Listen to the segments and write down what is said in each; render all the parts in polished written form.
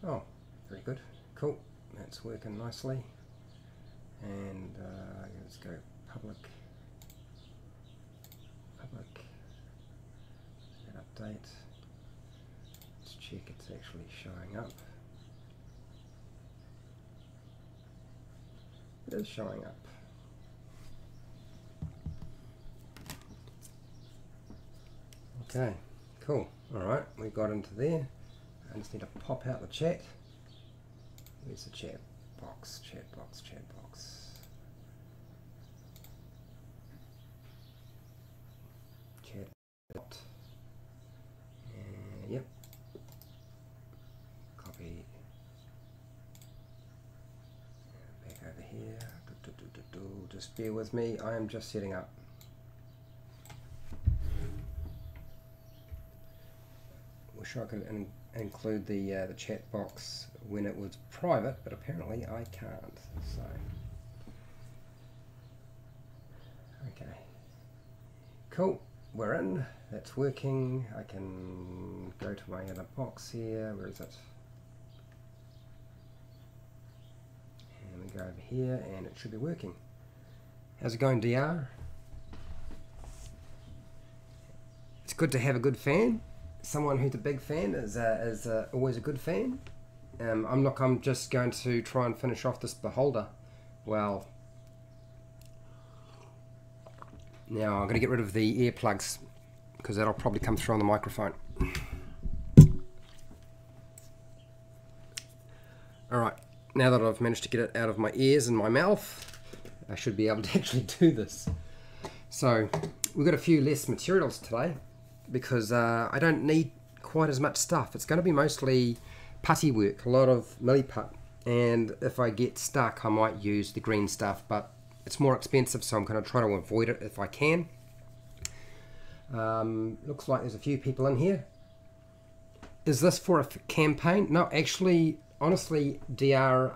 Oh, very good. Cool. That's working nicely. And let's go public. That update. Let's check it's actually showing up. It is showing up. Okay, cool. Alright, we got into there. I just need to pop out the chat. Where's the chat box? Chat box, chat box. Chat bot. Yep. Copy. Back over here. Just bear with me. I am just setting up. Wish I could include the chat box when it was private, but apparently I can't. So, okay, cool. We're in. That's working. I can go to my other box here. Where is it? And we go over here, and it should be working. How's it going, DR? It's good to have a good fan. Someone who's a big fan is always a good fan. I'm just going to try and finish off this beholder. Well, now I'm going to get rid of the earplugs because that'll probably come through on the microphone. Alright, now that I've managed to get it out of my ears and my mouth, I should be able to actually do this. So, we've got a few less materials today, because I don't need quite as much stuff. It's going to be mostly putty work, a lot of milliput, and if I get stuck I might use the green stuff, but it's more expensive, so I'm going to try to avoid it if I can. Looks like there's a few people in here. Is this for a campaign? No, actually, honestly, DRA,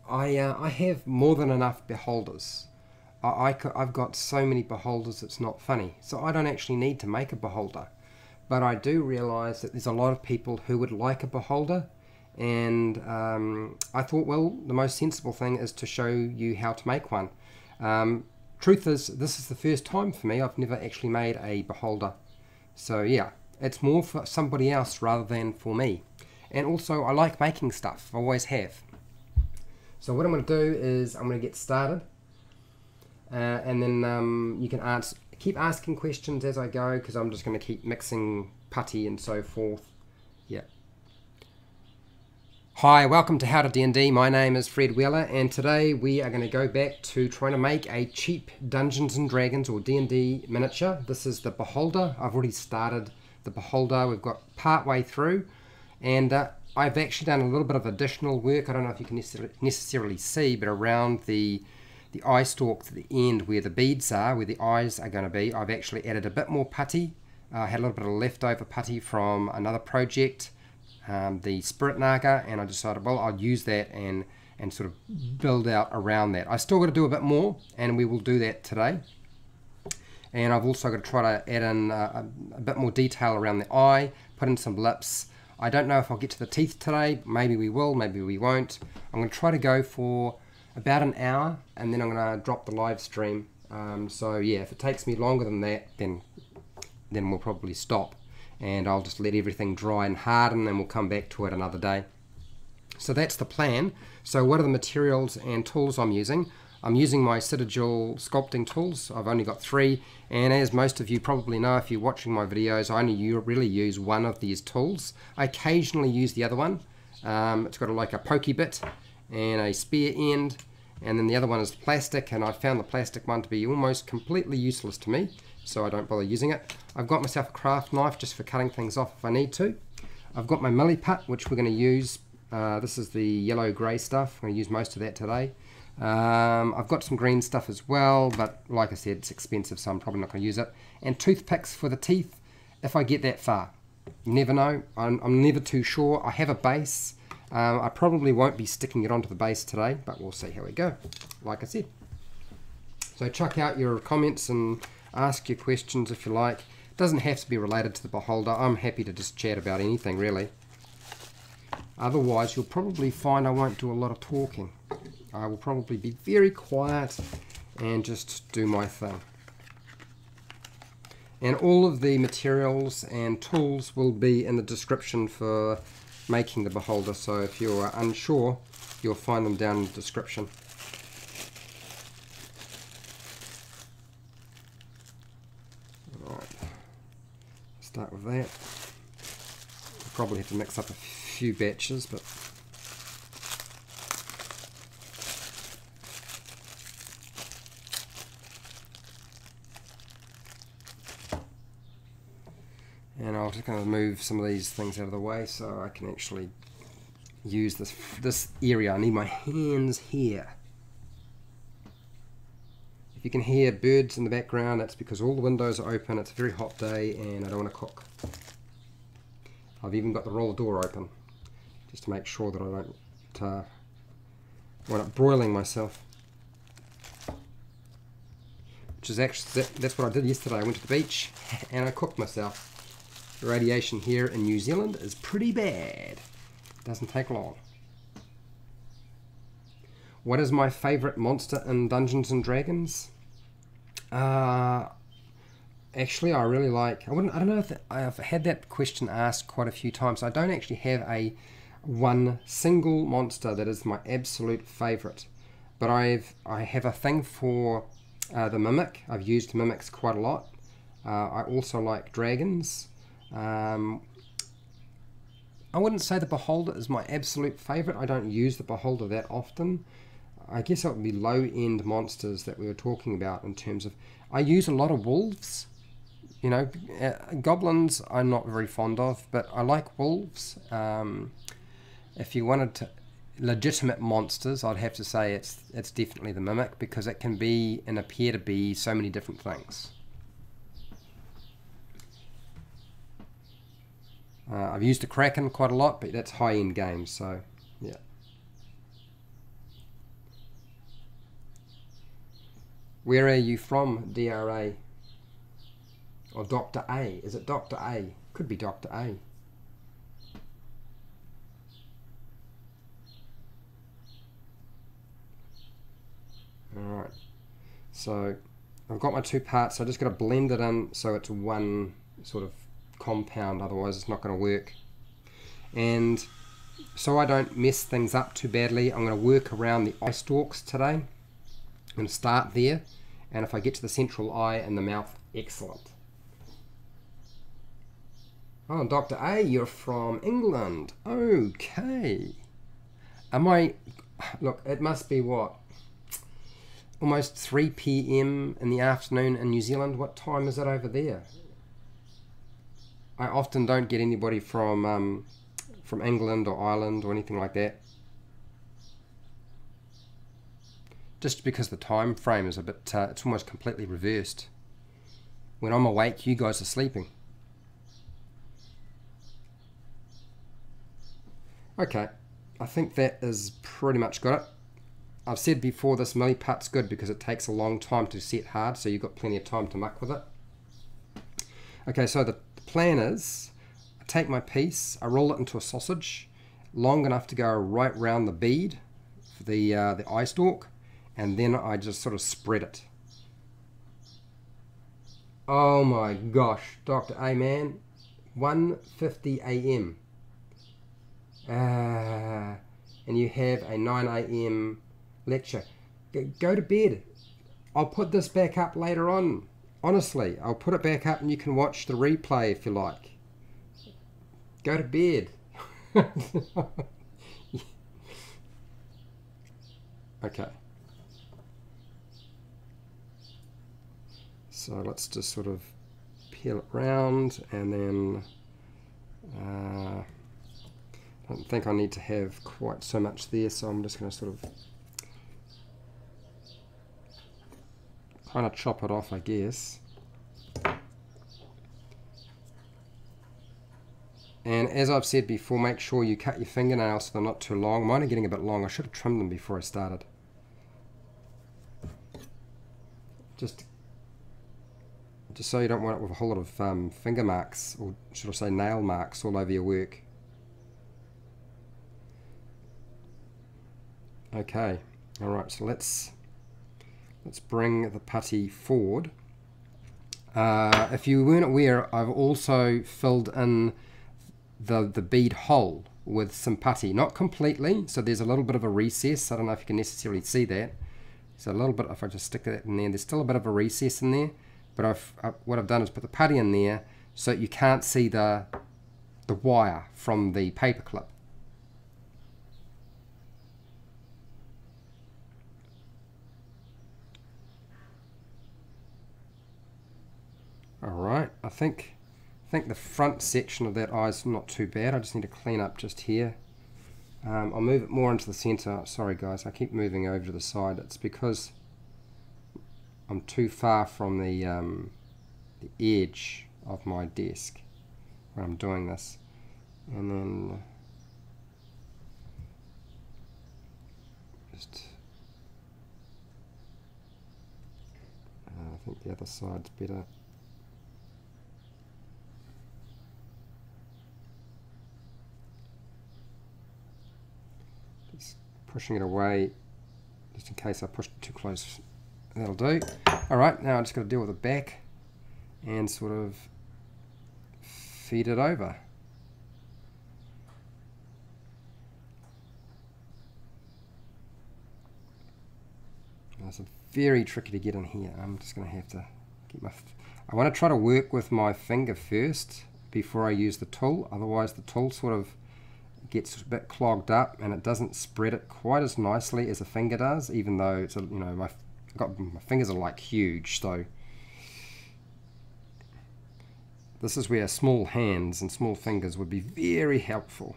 I have more than enough beholders. I've got so many beholders it's not funny, so I don't actually need to make a beholder, but I do realize that there's a lot of people who would like a beholder, and I thought, well, the most sensible thing is to show you how to make one. Truth is, this is the first time for me. I've never actually made a beholder, so yeah, it's more for somebody else rather than for me. And also, I like making stuff, I always have. So what I'm going to do is I'm going to get started. And then you can keep asking questions as I go, because I'm just going to keep mixing putty and so forth. Yeah. Hi, welcome to How to D&D. My name is Fred Wheeler, and today we are going to go back to trying to make a cheap Dungeons and Dragons or D&D miniature. This is the beholder. I've already started the beholder. We've got part way through, and I've actually done a little bit of additional work. I don't know if you can necessarily see, but around the eye stalk to the end where the beads are, where the eyes are going to be, I've actually added a bit more putty. I had a little bit of leftover putty from another project, the Spirit Naga, and I decided, well, I'll use that and sort of build out around that. I still got to do a bit more, and we will do that today. And I've also got to try to add in a bit more detail around the eye, put in some lips. I don't know if I'll get to the teeth today. Maybe we will, maybe we won't. I'm going to try to go for about an hour, and then I'm going to drop the live stream. So yeah, if it takes me longer than that, then we'll probably stop, and I'll just let everything dry and harden, and we'll come back to it another day. So that's the plan. So what are the materials and tools I'm using? I'm using my Citadel sculpting tools. I've only got 3, and as most of you probably know if you're watching my videos, I only really use one of these tools. I occasionally use the other one. It's got like a pokey bit and a spear end, and then the other one is plastic, and I found the plastic one to be almost completely useless to me, so I don't bother using it. I've got myself a craft knife just for cutting things off if I need to. I've got my milliput, which we're going to use. This is the yellow grey stuff. I'm going to use most of that today. I've got some green stuff as well, but like I said, it's expensive, so I'm probably not going to use it. And toothpicks for the teeth, if I get that far. You never know. I'm never too sure. I have a base. I probably won't be sticking it onto the base today, but we'll see how we go, like I said. So chuck out your comments and ask your questions if you like. It doesn't have to be related to the beholder. I'm happy to just chat about anything, really. Otherwise, you'll probably find I won't do a lot of talking. I will probably be very quiet and just do my thing. And all of the materials and tools will be in the description for making the beholder, so if you're unsure, you'll find them down in the description. Alright, start with that. I'll probably have to mix up a few batches, but and I'm just going to move some of these things out of the way so I can actually use this area. I need my hands here. If you can hear birds in the background, that's because all the windows are open. It's a very hot day and I don't want to cook. I've even got the roller door open just to make sure that I don't wind up broiling myself. Which is actually, that's what I did yesterday. I went to the beach and I cooked myself. The radiation here in New Zealand is pretty bad. Doesn't take long. What is my favourite monster in Dungeons and Dragons? Actually, I really like. I don't know if I've had that question asked quite a few times. I don't actually have one single monster that is my absolute favourite, but I have a thing for the mimic. I've used mimics quite a lot. I also like dragons. I wouldn't say the beholder is my absolute favourite. I don't use the beholder that often. I guess it would be low-end monsters that we were talking about in terms of... I use a lot of wolves. You know, goblins I'm not very fond of, but I like wolves. If you wanted to legitimate monsters, I'd have to say it's definitely the mimic, because it can be and appear to be so many different things. I've used the Kraken quite a lot, but that's high-end games, so yeah. Where are you from, DRA? Or Dr. A? Is it Dr. A? Could be Dr. A. Alright, so I've got my two parts, so I just got to blend it in so it's one sort of compound, otherwise it's not going to work. And so I don't mess things up too badly, I'm going to work around the eye stalks today. I'm going to start there, and if I get to the central eye and the mouth, excellent. Oh, Dr. A, you're from England. Okay. Look, it must be what? Almost 3 PM in the afternoon in New Zealand. What time is it over there? I often don't get anybody from England or Ireland or anything like that. Just because the time frame is a bit, it's almost completely reversed. When I'm awake, you guys are sleeping. Okay, I think that is pretty much got it. I've said before, this milliput's good because it takes a long time to set hard, so you've got plenty of time to muck with it. Okay, so the plan is, I take my piece, I roll it into a sausage, long enough to go right round the bead, for the eye stalk, and then I just sort of spread it. Oh my gosh, Dr. A, man, 1:50 AM. And you have a 9 AM lecture. Go to bed. I'll put this back up later on. Honestly, I'll put it back up and you can watch the replay if you like. Go to bed. Okay. So let's just sort of peel it round, and then I don't think I need to have quite so much there, so I'm just going to sort of kind of chop it off, I guess. And as I've said before, make sure you cut your fingernails so they're not too long. Mine are getting a bit long. I should have trimmed them before I started. Just so you don't want it with a whole lot of finger marks, or should I say nail marks, all over your work. Okay, alright, so let's bring the putty forward. If you weren't aware, I've also filled in the bead hole with some putty, not completely, so there's a little bit of a recess. I don't know if you can necessarily see that. So a little bit, if I just stick that in there, there's still a bit of a recess in there, but what I've done is put the putty in there so you can't see the wire from the paper clip. Alright, I think the front section of that eye is not too bad. I just need to clean up just here. I'll move it more into the center. Sorry guys, I keep moving over to the side. It's because I'm too far from the edge of my desk when I'm doing this. And then just I think the other side's better. Just pushing it away just in case I pushed it too close. That'll do. Alright, now I just got to deal with the back and sort of feed it over. It's very tricky to get in here. I'm just going to have to get I want to try to work with my finger first before I use the tool, otherwise the tool sort of gets a bit clogged up and it doesn't spread it quite as nicely as a finger does, even though it's my fingers are like huge, so this is where small hands and small fingers would be very helpful.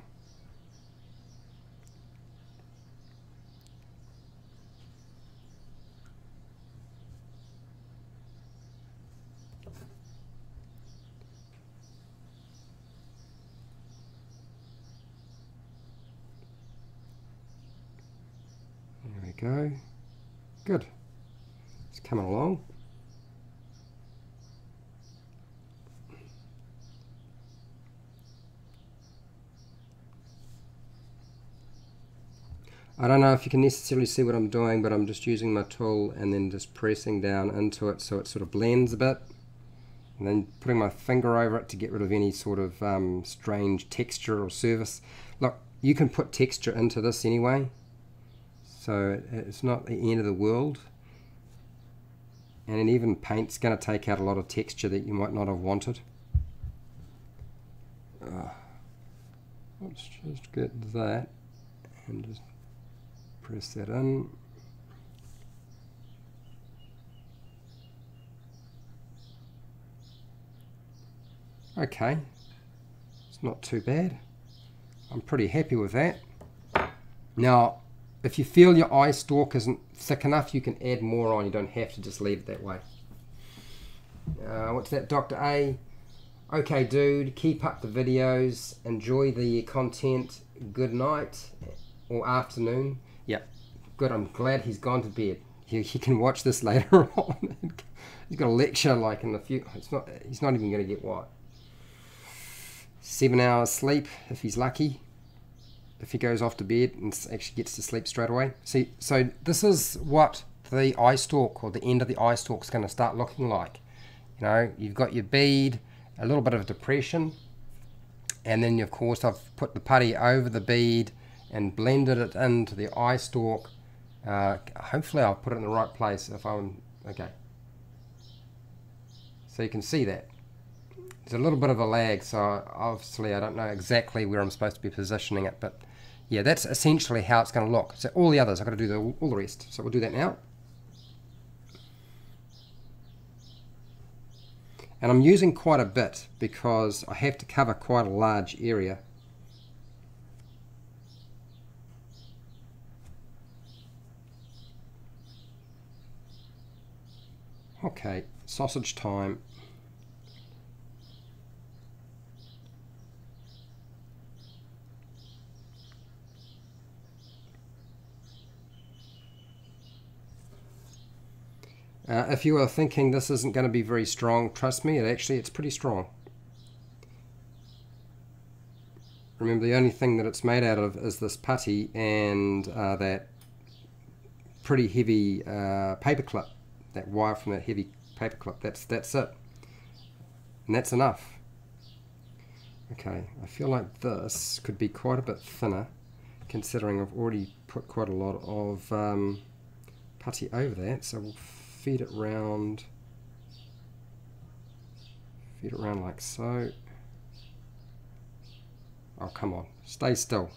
There we go. Good. It's coming along. I don't know if you can necessarily see what I'm doing, but I'm just using my tool and then just pressing down into it so it sort of blends a bit, and then putting my finger over it to get rid of any sort of strange texture or surface. Look, you can put texture into this anyway, so it's not the end of the world, and then even paint's going to take out a lot of texture that you might not have wanted. Let's just get that and just press that in. Okay, it's not too bad. I'm pretty happy with that. Now, if you feel your eye stalk isn't thick enough, you can add more on. You don't have to just leave it that way. What's that, Dr. A? Okay, dude, keep up the videos. Enjoy the content. Good night or afternoon. Yeah, good. I'm glad he's gone to bed. He can watch this later on. He's got a lecture like in the few. He's not even going to get what? 7 hours sleep if he's lucky. If he goes off to bed and actually gets to sleep straight away. See, so this is what the eye stalk or the end of the eye stalk is going to start looking like. You know, you've got your bead, a little bit of depression, and then of course I've put the putty over the bead and blended it into the eye stalk. Hopefully I'll put it in the right place if I'm okay. So you can see that there's a little bit of a lag, so obviously I don't know exactly where I'm supposed to be positioning it, but yeah, that's essentially how it's going to look. So all the others I've got to do all the rest, so we'll do that now. And I'm using quite a bit because I have to cover quite a large area. Okay, sausage time. If you are thinking this isn't going to be very strong, trust me, it's pretty strong. Remember, the only thing that it's made out of is this putty and that pretty heavy paper clip, that wire from that heavy paper clip. That's it, and that's enough. Okay, I feel like this could be quite a bit thinner, considering I've already put quite a lot of putty over that. So we'll feed it round like so. Oh, come on, stay still.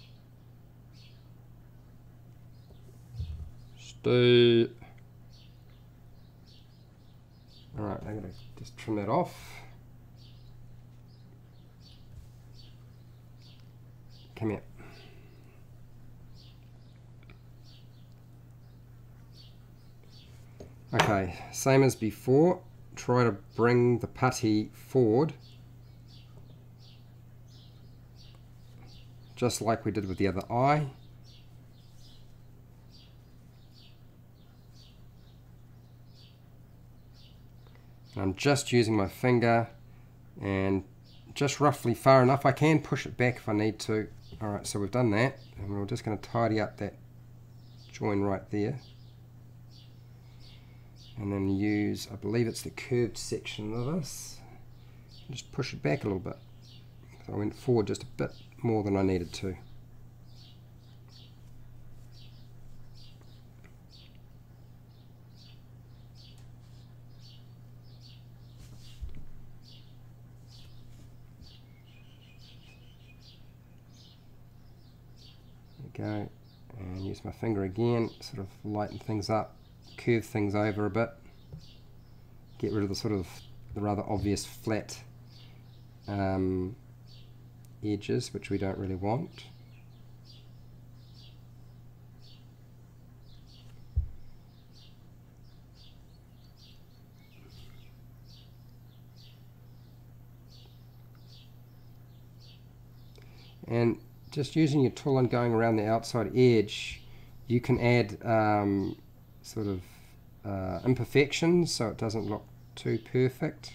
Stay. Alright, I'm going to just trim that off. Come here. Okay, same as before, try to bring the putty forward, just like we did with the other eye. And I'm just using my finger and just roughly far enough. I can push it back if I need to. Alright, so we've done that, and we're just going to tidy up that join right there. And then use, I believe it's the curved section of this. Just push it back a little bit. So I went forward just a bit more than I needed to. Go and use my finger again, sort of lighten things up, curve things over a bit, get rid of the sort of the rather obvious flat edges, which we don't really want. And just using your tool and going around the outside edge, you can add sort of imperfections so it doesn't look too perfect.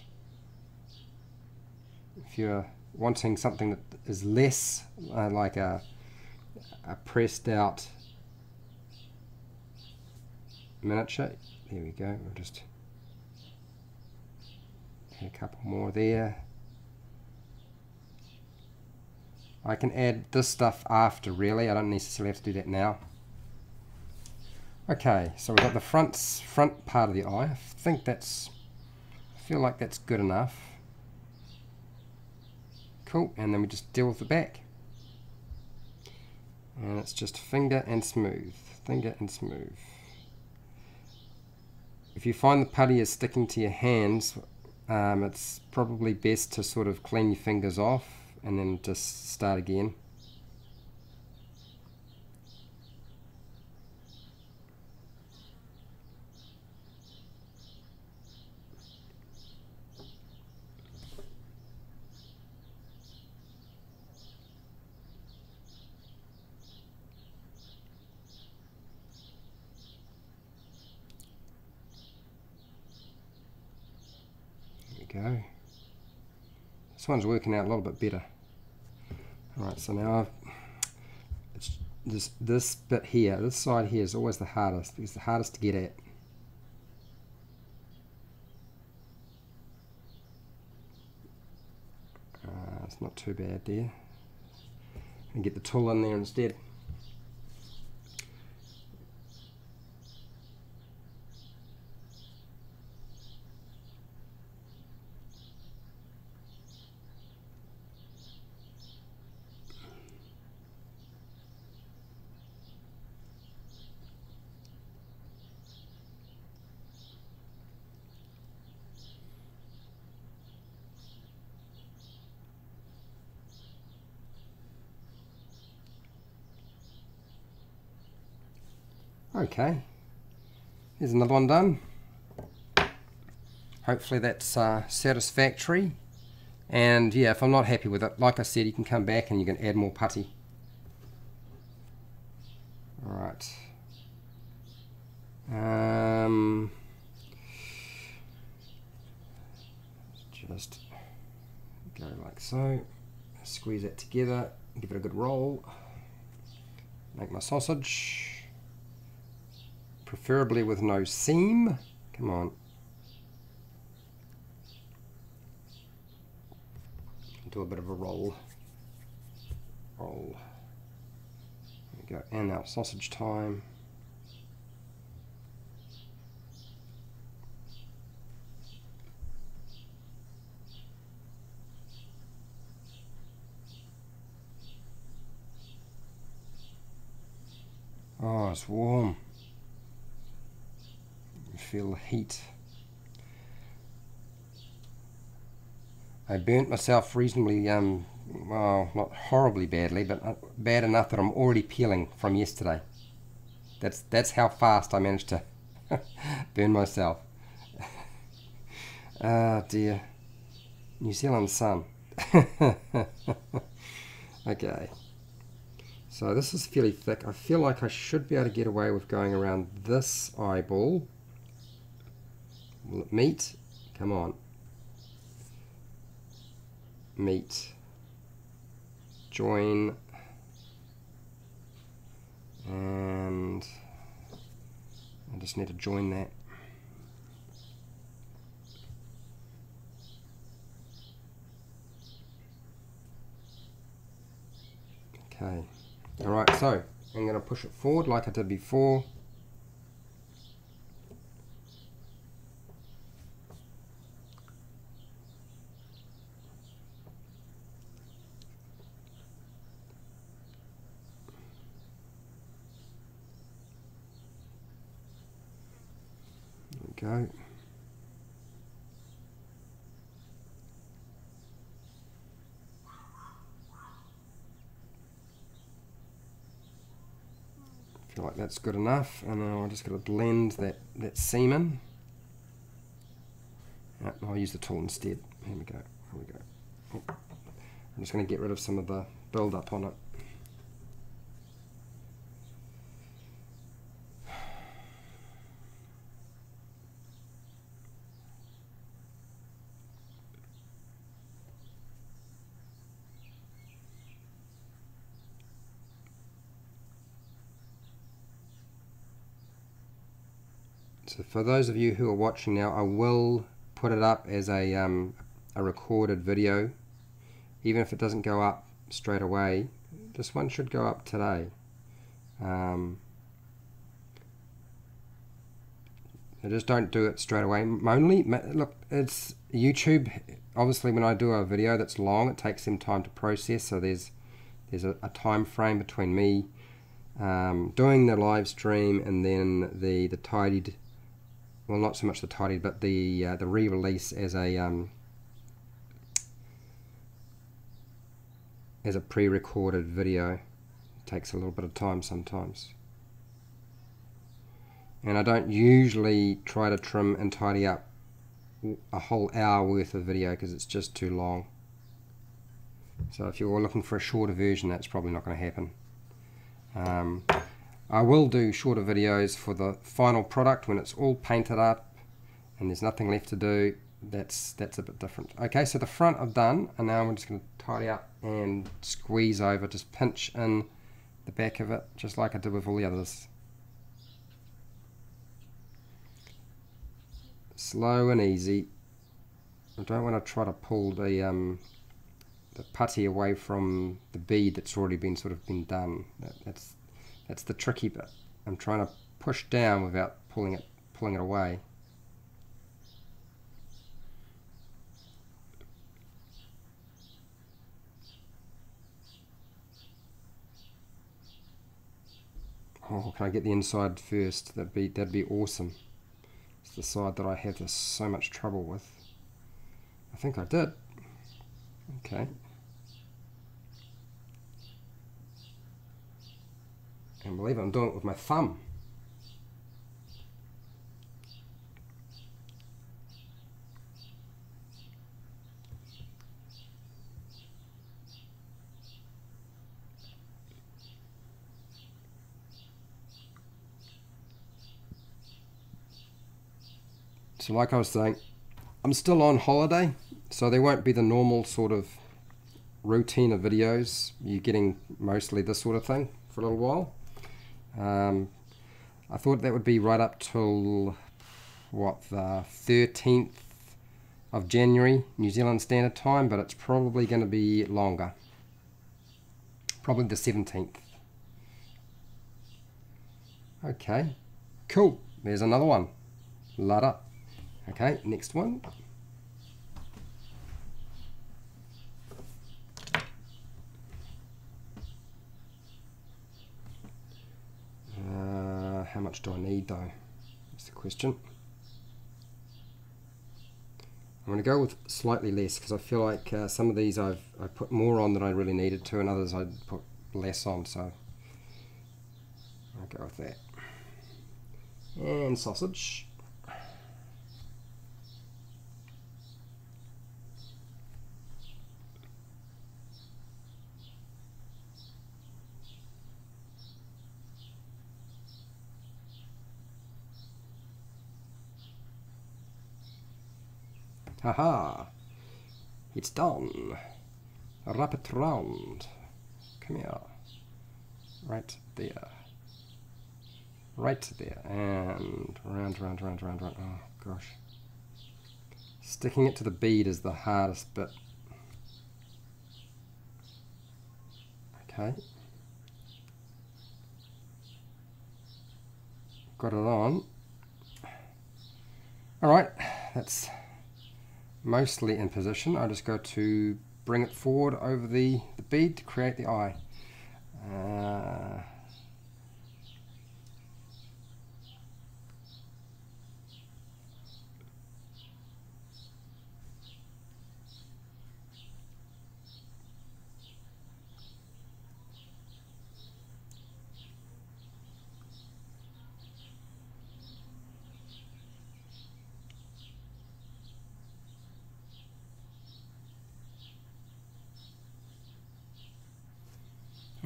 If you're wanting something that is less like a pressed out miniature, there we go, we'll just add a couple more there. I can add this stuff after, really. I don't necessarily have to do that now. Okay, so we've got the front part of the eye. I feel like that's good enough. Cool, and then we just deal with the back. And it's just finger and smooth, finger and smooth. If you find the putty is sticking to your hands, it's probably best to sort of clean your fingers off and then just start again. There we go. This one's working out a little bit better. Alright, so now it's this bit here, this side here is always the hardest. It's the hardest to get at. It's not too bad there. And get the tool in there instead. Okay, here's another one done. Hopefully that's satisfactory. And yeah, if I'm not happy with it, like I said, you can come back and you can add more putty. Alright. Just go like so. Squeeze that together, give it a good roll. Make my sausage. preferably with no seam. Come on. Do a bit of a roll. Roll. There we go. And our sausage time. Oh, it's warm. You feel the heat. I burnt myself reasonably, well, not horribly badly, but bad enough that I'm already peeling from yesterday. That's how fast I managed to burn myself. Ah, dear. New Zealand sun. Okay. So this is fairly thick. I feel like I should be able to get away with going around this eyeball. Will it meet? Come on. Meet. Join. And I just need to join that. Okay. Alright, so I'm going to push it forward like I did before. There we go. Feel like that's good enough, and then I'm just going to blend that seam in. I'll use the tool instead. Here we go. Here we go. Oh. I'm just going to get rid of some of the build up on it. So for those of you who are watching now, I will put it up as a recorded video, even if it doesn't go up straight away. This one should go up today. I just don't do it straight away. Look, it's YouTube. Obviously, when I do a video that's long, it takes some time to process. So there's a time frame between me doing the live stream and then the tidied. Well, not so much the tidied, but the re-release as a pre-recorded video. It takes a little bit of time sometimes. And I don't usually try to trim and tidy up a whole hour worth of video because it's just too long. So if you're looking for a shorter version, that's probably not going to happen. I will do shorter videos for the final product when it's all painted up and there's nothing left to do. That's a bit different. Okay, so the front I've done, and now I'm just going to tidy up and squeeze over, just pinch in the back of it, just like I did with all the others. Slow and easy. I don't want to try to pull the putty away from the bead that's already been done. That's the tricky bit. I'm trying to push down without pulling it away. Oh, can I get the inside first? That'd be awesome. It's the side that I have so much trouble with. I think I did. Okay. And believe it, I'm doing it with my thumb. So like I was saying, I'm still on holiday, so there won't be the normal sort of routine of videos. You're getting mostly this sort of thing for a little while. I thought that would be right up till, what, the 13th of January, New Zealand Standard Time, but it's probably going to be longer. Probably the 17th. Okay, cool. There's another one. Ladder. Okay, next one. How much do I need though? That's the question. I'm going to go with slightly less because I feel like some of these I put more on than I really needed to, and others I put less on, so I'll go with that. And sausage. Haha, it's done. Wrap it round. Come here. Right there. Right there. And round, round, round, round, round. Oh gosh. Sticking it to the bead is the hardest bit. Okay. Got it on. Alright, that's mostly in position. I just go to bring it forward over the bead to create the eye.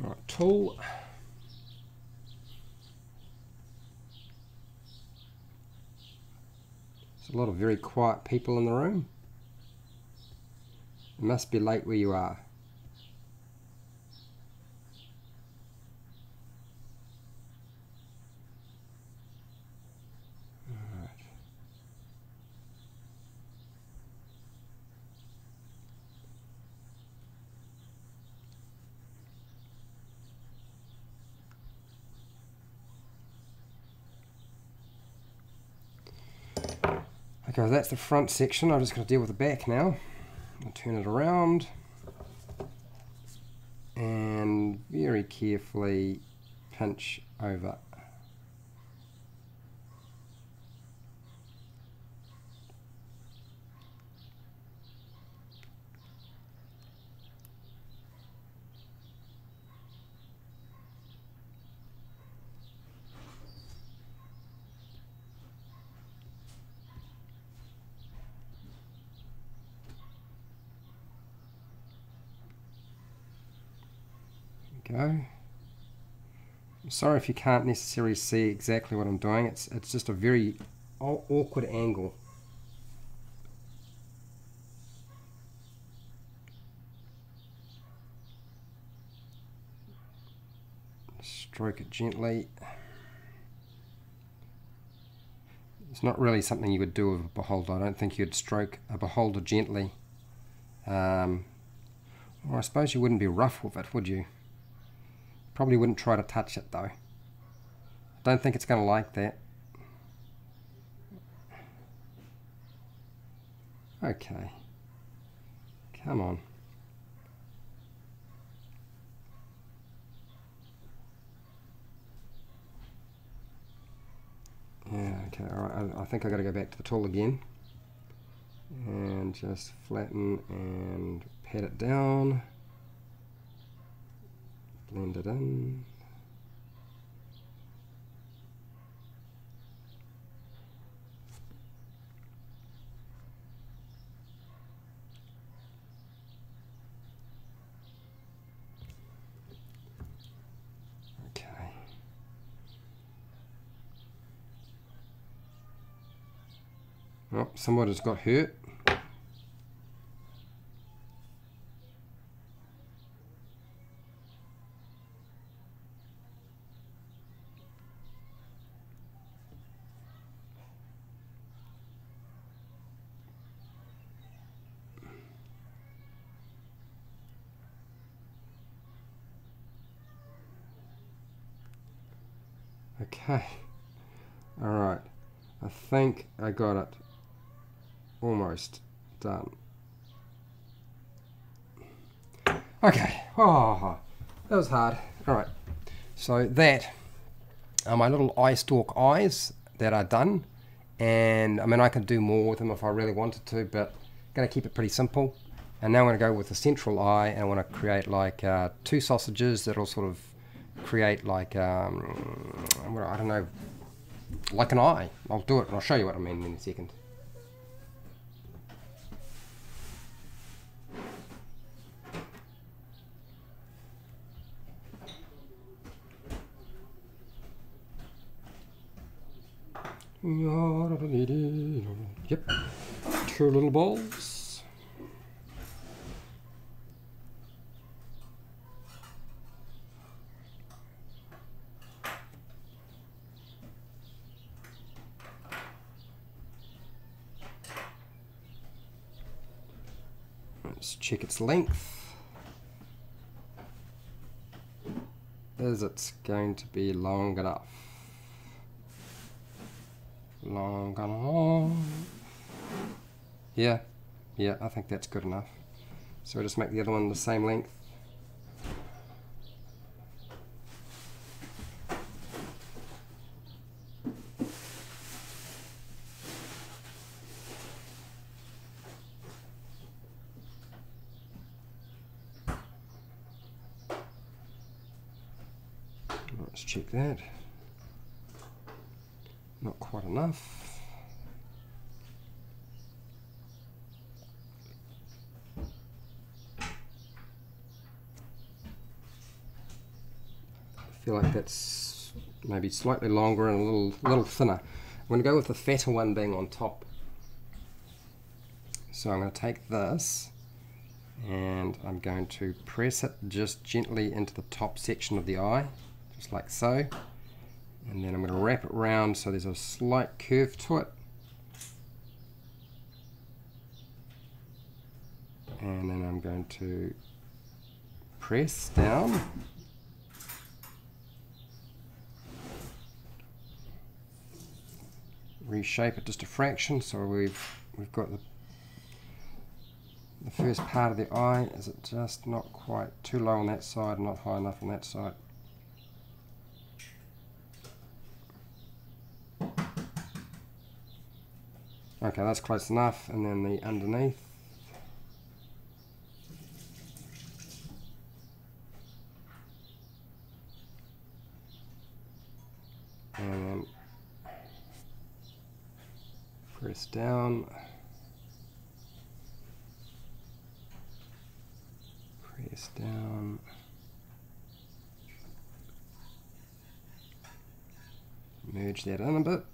Alright, tool. There's a lot of very quiet people in the room. It must be late where you are. Okay, that's the front section. I'm just going to deal with the back now. I'll turn it around and very carefully pinch over. Go. I'm sorry if you can't necessarily see exactly what I'm doing. It's just a very awkward angle. Stroke it gently. It's not really something you would do with a beholder. I don't think you'd stroke a beholder gently. Or I suppose you wouldn't be rough with it, would you? Probably wouldn't try to touch it though. I don't think it's going to like that. Okay. Come on. Yeah, okay, alright. I think I got to go back to the tool again. And just flatten and pat it down. Blend it in. Okay. Oh, somebody's got hurt. Okay, alright, I think I got it almost done. Okay, oh, that was hard. Alright, so that are my little eye stalk eyes that are done, and I mean I could do more with them if I really wanted to, but I'm going to keep it pretty simple. And now I'm going to go with the central eye, and I want to create like 2 sausages that'll sort of create like, I don't know, like an eye. I'll do it and I'll show you what I mean in a second. Yep, 2 little balls. Let's check its length. Is it going to be long enough? Long enough. Yeah, I think that's good enough. So we'll just make the other one the same length. Let's check that. Not quite enough. I feel like that's maybe slightly longer and a little thinner. I'm going to go with the fatter one being on top. So I'm going to take this and I'm going to press it just gently into the top section of the eye, just like so. And then I'm going to wrap it round so there's a slight curve to it. And then I'm going to press down. Reshape it just a fraction so we've got the first part of the eye. Is it just not quite too low on that side, not high enough on that side? Okay, that's close enough. And then the underneath. And then press down. Press down. Merge that in a bit.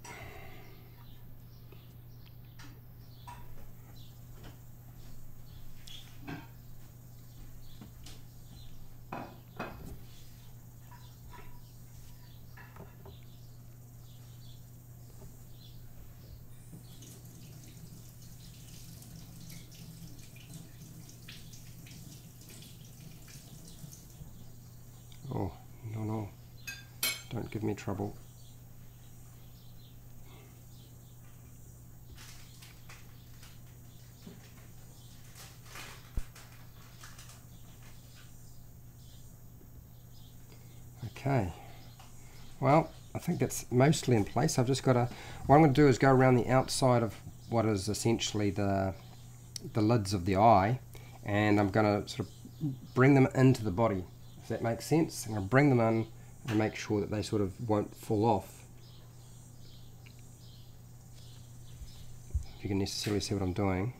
Oh, no, don't give me trouble. Okay, well, I think that's mostly in place. I've just got to, what I'm going to do is go around the outside of what is essentially the lids of the eye, and I'm going to sort of bring them into the body. If that makes sense, I'm going to bring them in and make sure that they sort of won't fall off. If you can necessarily see what I'm doing.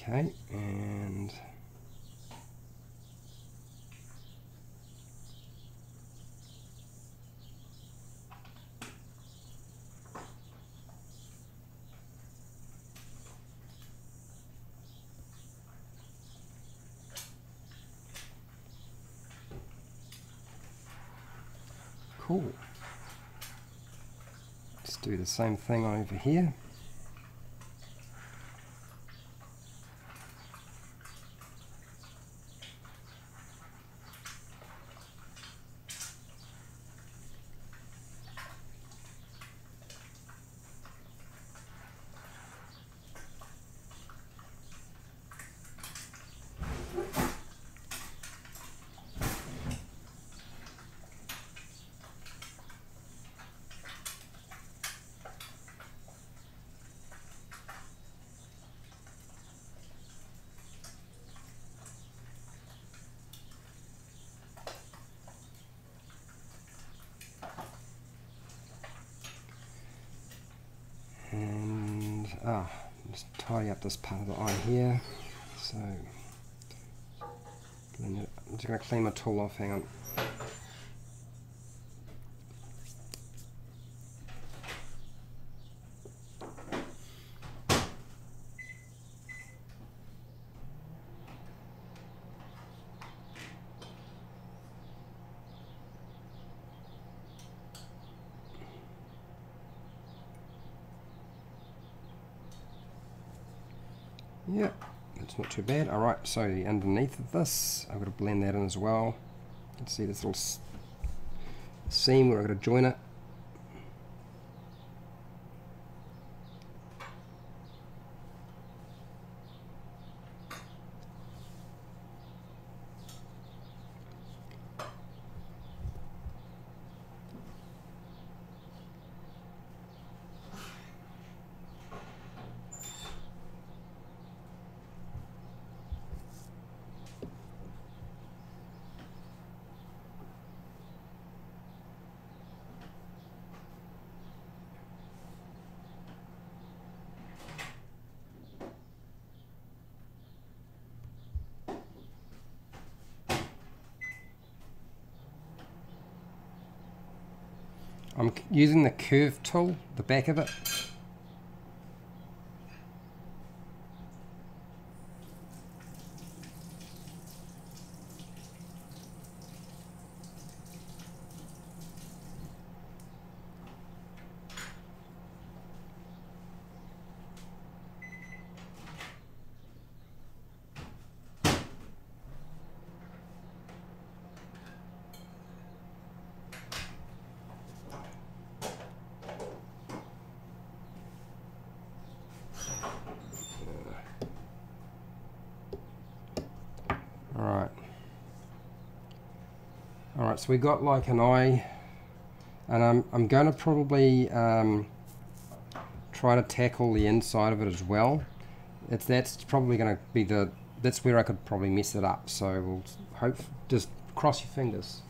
Okay, and cool. Let's do the same thing over here. And just tidy up this part of the eye here. So I'm just going to clean my tool off, hang on. Yeah, that's not too bad. Alright, so underneath of this, I've got to blend that in as well. You can see this little seam where I've got to join it. I'm using the curve tool, the back of it. Alright, so we got like an eye, and I'm going to probably try to tackle the inside of it as well. That's probably going to be that's where I could probably mess it up, so we'll hope, just cross your fingers.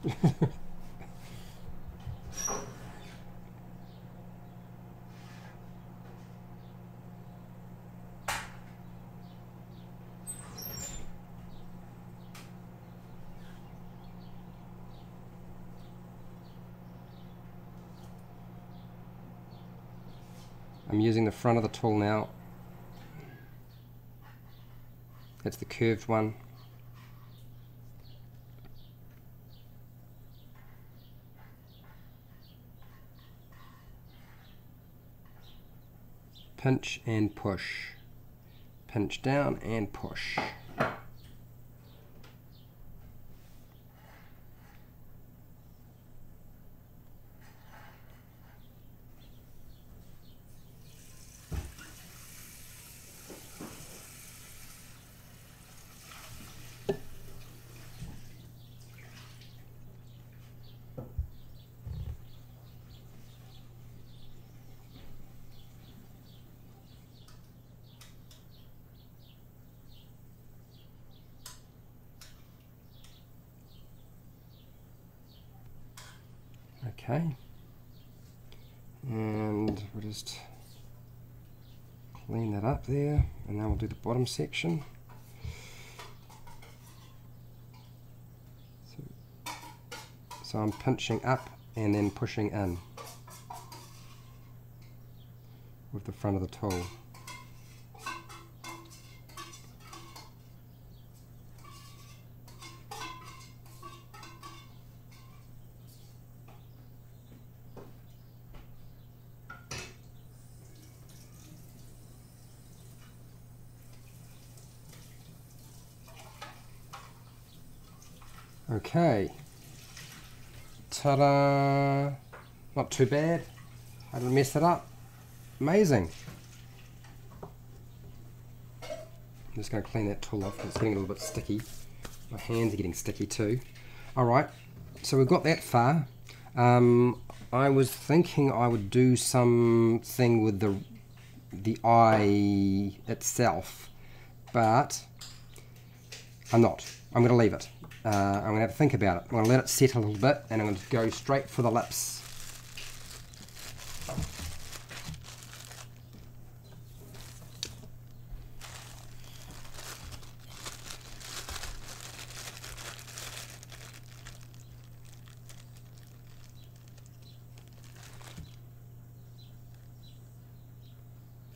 I'm using the front of the tool now. That's the curved one. Pinch and push. Pinch down and push. Okay, and we'll just clean that up there, and then we'll do the bottom section. So I'm pinching up and then pushing in with the front of the tool. Okay, ta-da! Not too bad. I didn't mess it up. Amazing. I'm just going to clean that tool off. It's getting a little bit sticky. My hands are getting sticky too. Alright, so we've got that far. I was thinking I would do something with the eye itself, but I'm not. I'm going to leave it. I'm going to have to think about it. I'm going to let it set a little bit, and I'm going to go straight for the lips.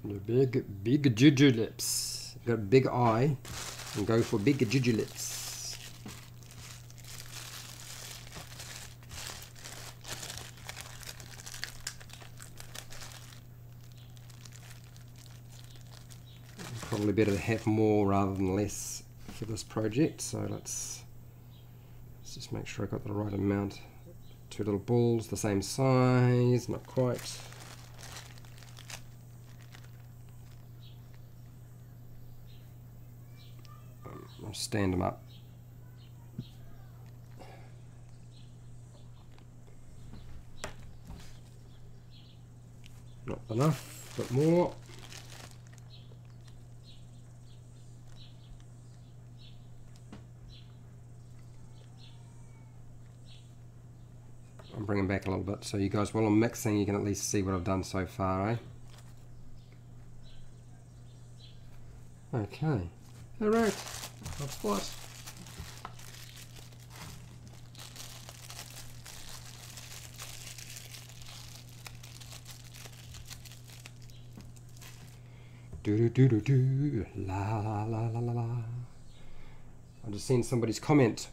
The big juju lips. Got a big eye, and go for big juju lips. Probably better to have more rather than less for this project, so let's just make sure I got the right amount. Two little balls, the same size, not quite. I'll stand them up. Not enough, but more. I'm bringing back a little bit so you guys, while I'm mixing, you can at least see what I've done so far, eh? Okay, alright, that's what. Do do do do do, la la la la la la. I've just seen somebody's comment.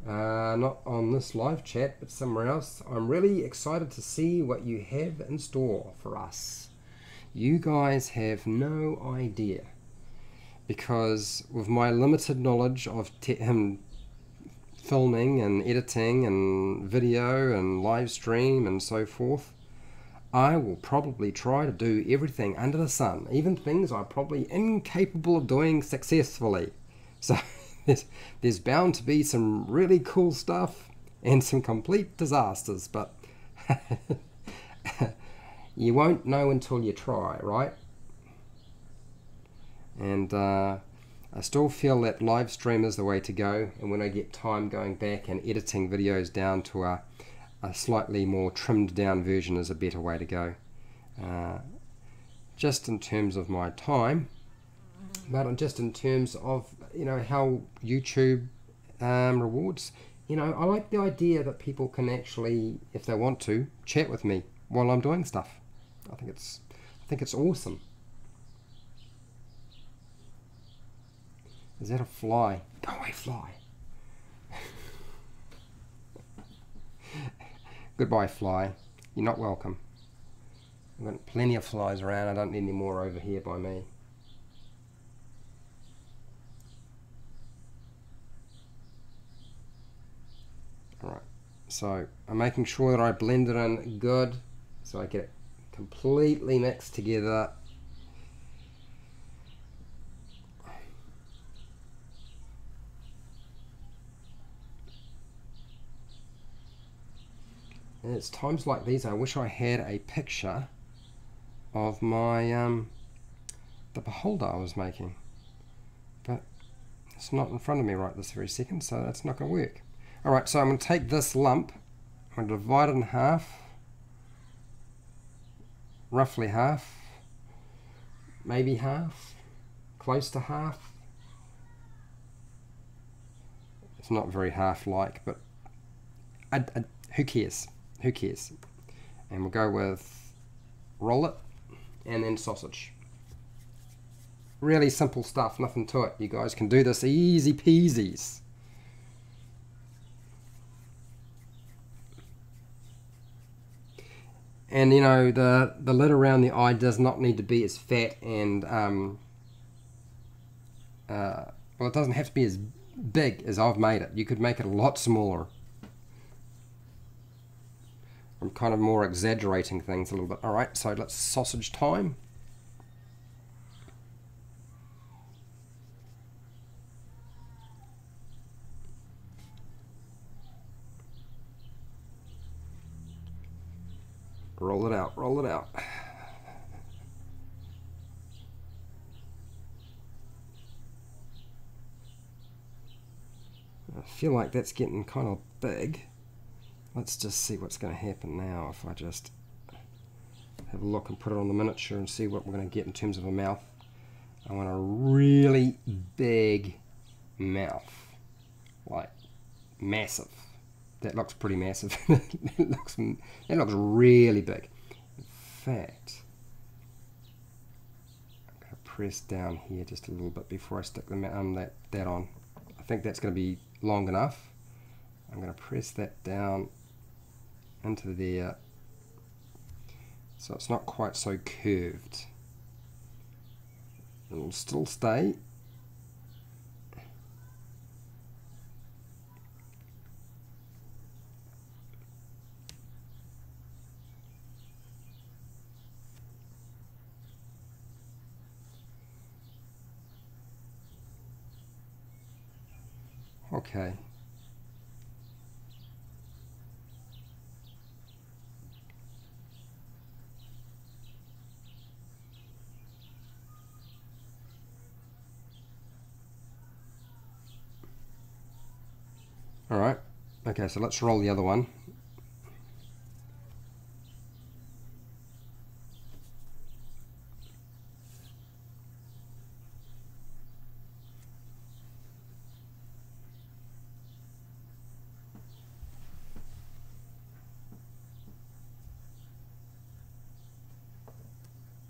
Not on this live chat, but somewhere else. I'm really excited to see what you have in store for us. You guys have no idea, because with my limited knowledge of filming and editing and video and live stream and so forth, I will probably try to do everything under the sun, even things I'm probably incapable of doing successfully. So there's bound to be some really cool stuff and some complete disasters, but you won't know until you try, right? And I still feel that live stream is the way to go, and when I get time, going back and editing videos down to a slightly more trimmed down version is a better way to go. Just in terms of my time, but just in terms of, you know, how YouTube rewards. You know, I like the idea that people can actually, if they want to, chat with me while I'm doing stuff. I think it's awesome. Is that a fly? Go away, fly. Goodbye, fly. You're not welcome. I've got plenty of flies around. I don't need any more over here by me. Alright, so I'm making sure that I blend it in good so I get it completely mixed together. And it's times like these I wish I had a picture of my the beholder I was making, but it's not in front of me right this very second, so that's not going to work. Alright, so I'm going to take this lump, I'm going to divide it in half, roughly half, maybe half, close to half. It's not very half-like, but who cares? Who cares? And we'll go with roll it and then sausage. Really simple stuff, nothing to it. You guys can do this easy peasies. And you know, the lid around the eye does not need to be as fat and well, it doesn't have to be as big as I've made it. You could make it a lot smaller. I'm kind of more exaggerating things a little bit. Alright, so let's sausage time. Roll it out, roll it out. I feel like that's getting kind of big. Let's just see what's going to happen now if I just have a look and put it on the miniature and see what we're going to get in terms of a mouth. I want a really big mouth, like massive. That looks pretty massive. That looks really big. In fact, I'm going to press down here just a little bit before I stick that on. I think that's going to be long enough. I'm going to press that down into there so it's not quite so curved. It will still stay. Okay. Alright, okay, so let's roll the other one.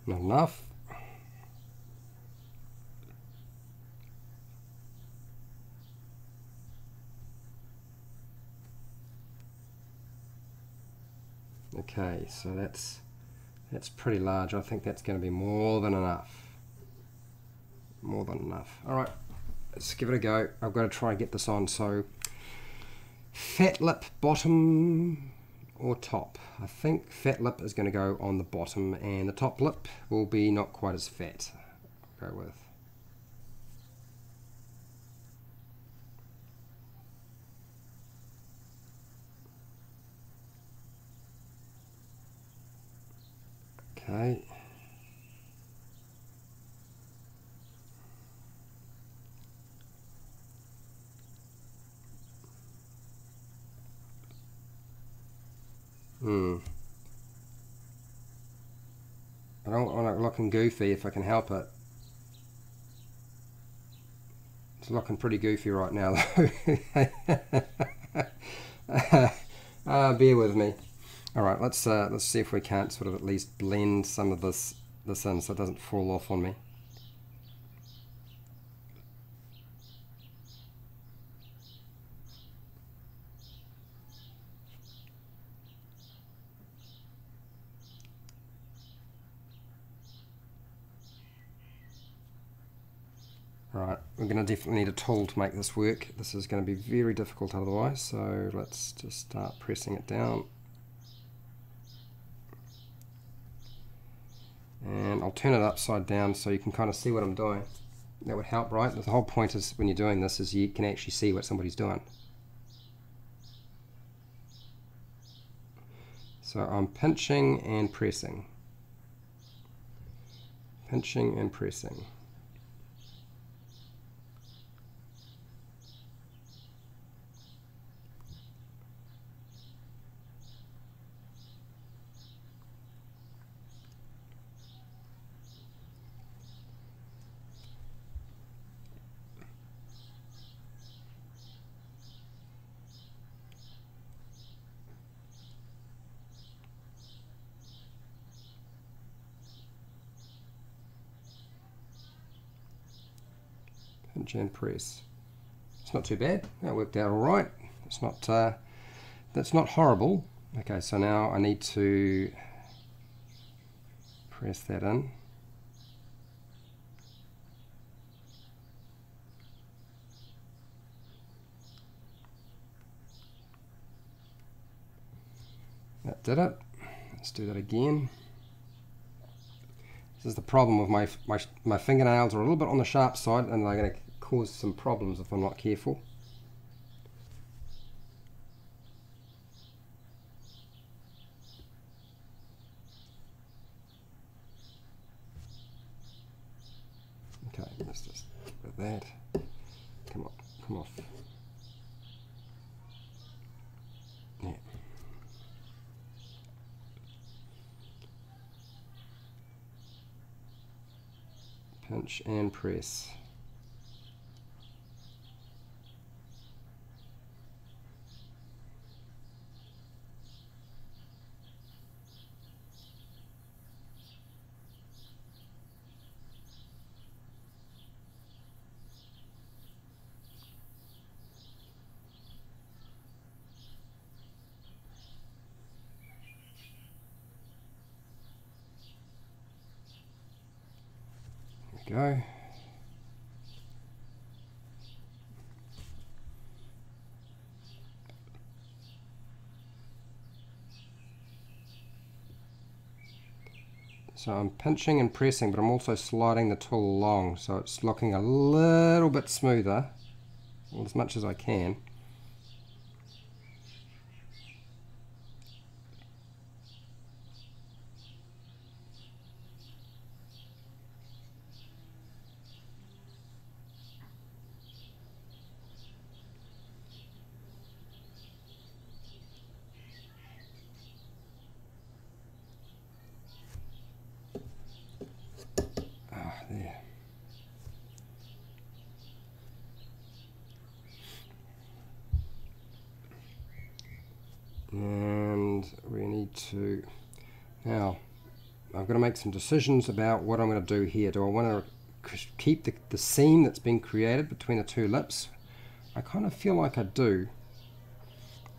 Not enough. Okay, so that's pretty large. I think that's going to be more than enough. More than enough. Alright, let's give it a go. I've got to try and get this on. So, fat lip bottom or top? I think fat lip is going to go on the bottom and the top lip will be not quite as fat. I'll go with. Okay. I don't want it looking goofy if I can help it. It's looking pretty goofy right now though. Bear with me. Alright, let's see if we can't sort of at least blend some of this in so it doesn't fall off on me. Right, we're going to definitely need a tool to make this work. This is going to be very difficult otherwise, so let's just start pressing it down. And I'll turn it upside down so you can kind of see what I'm doing. That would help, right? The whole point is when you're doing this is you can actually see what somebody's doing. So I'm pinching and pressing. Pinching and pressing. Pinch and press. It's not too bad. That worked out all right. It's not. That's not horrible. Okay, so now I need to press that in. That did it. Let's do that again. This is the problem with my fingernails are a little bit on the sharp side, and they're going to cause some problems if I'm not careful. Okay, let's just get rid of that. Come on, come off. Yeah. Pinch and press. Go. So I'm pinching and pressing, but I'm also sliding the tool along, so it's looking a little bit smoother, well, as much as I can. There. And we need to, now I've got to make some decisions about what I'm going to do here. Do I want to keep the seam that's been created between the two lips? I kind of feel like I do.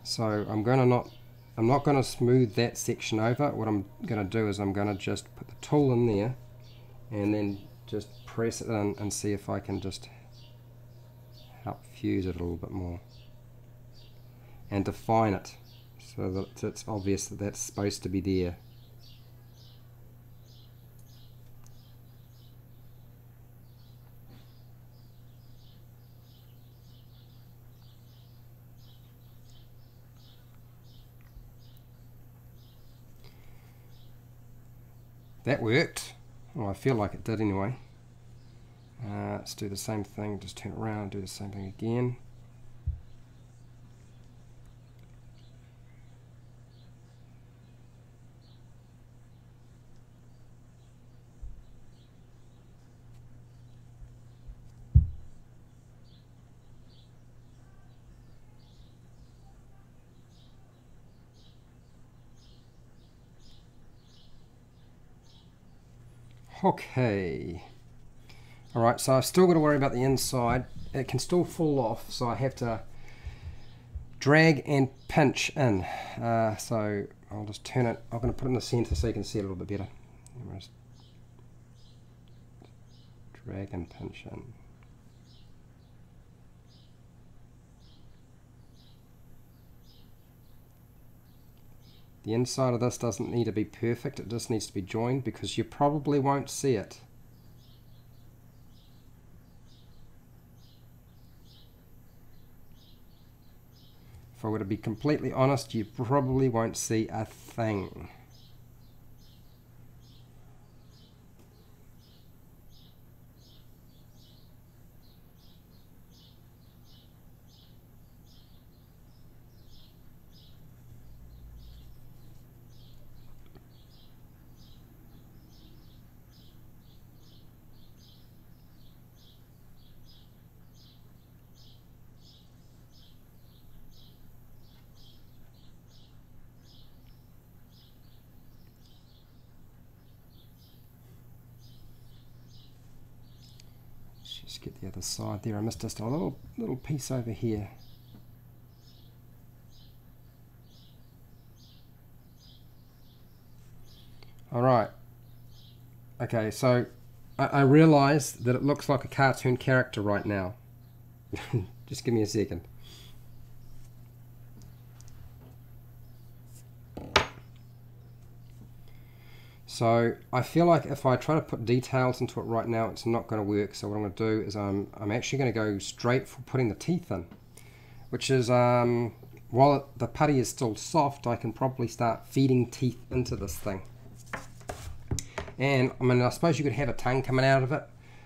So I'm not going to smooth that section over. What I'm going to do is I'm going to just put the tool in there and then just press it in and see if I can just help fuse it a little bit more and define it so that it's obvious that that's supposed to be there. That worked. Well, I feel like it did anyway. Let's do the same thing, just turn it around and do the same thing again. Okay. Alright, so I've still got to worry about the inside. It can still fall off, so I have to drag and pinch in. So I'll just turn it, I'm going to put it in the center so you can see it a little bit better. Just drag and pinch in. The inside of this doesn't need to be perfect, it just needs to be joined because you probably won't see it. If I were to be completely honest, you probably won't see a thing. just get the other side there. I missed just a little piece over here. Alright. Okay, so I realise that it looks like a cartoon character right now. Just give me a second. So I feel like if I try to put details into it right now, it's not going to work. So what I'm going to do is I'm actually going to go straight for putting the teeth in, which is while the putty is still soft, I can probably start feeding teeth into this thing. And I mean, I suppose you could have a tongue coming out of it,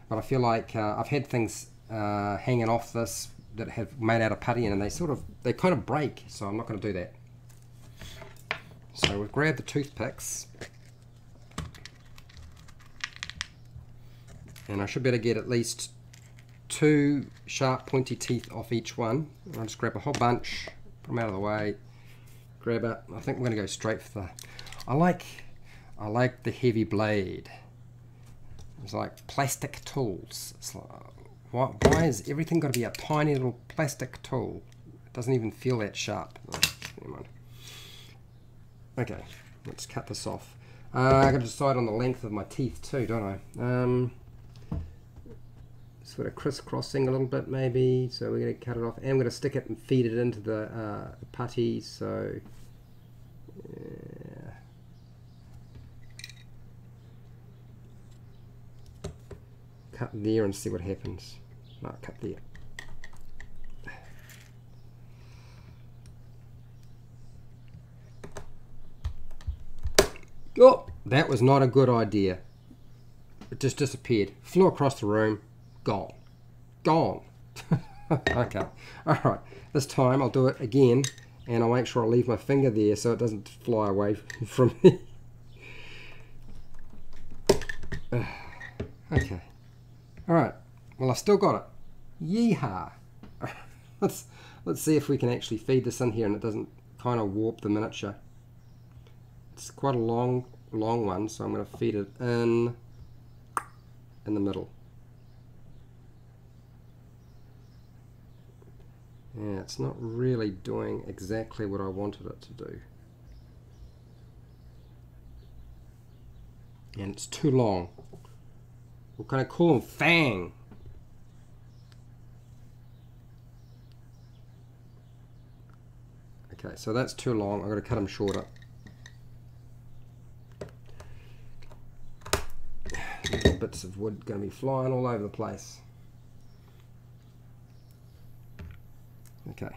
but I feel like I've had things hanging off this that have made out of putty, and they kind of break. So I'm not going to do that. So we've grabbed the toothpicks. And I should be able to get at least 2 sharp pointy teeth off each one. I'll just grab a whole bunch, put them out of the way, grab it. I think we're going to go straight for the... I like the heavy blade. It's like plastic tools. It's like, why is everything got to be a tiny little plastic tool? It doesn't even feel that sharp. Oh, never mind. Okay, let's cut this off. I've got to decide on the length of my teeth too, don't I? Sort of crisscrossing a little bit maybe, so we're going to cut it off, and we're going to stick it and feed it into the putty. So yeah. Cut there and see what happens. No, cut there. Oh, that was not a good idea. It just disappeared, flew across the room. Gone. Gone. Okay. Alright. This time I'll do it again, and I'll make sure I leave my finger there so it doesn't fly away from me. Okay. Alright. Well, I still got it. Yeehaw. Let's see if we can actually feed this in here and it doesn't kind of warp the miniature. It's quite a long one, so I'm going to feed it in the middle. Yeah, it's not really doing exactly what I wanted it to do. And it's too long. We're going to call him Fang. Okay, so that's too long. I've got to cut him shorter. Little bits of wood going to be flying all over the place. Okay.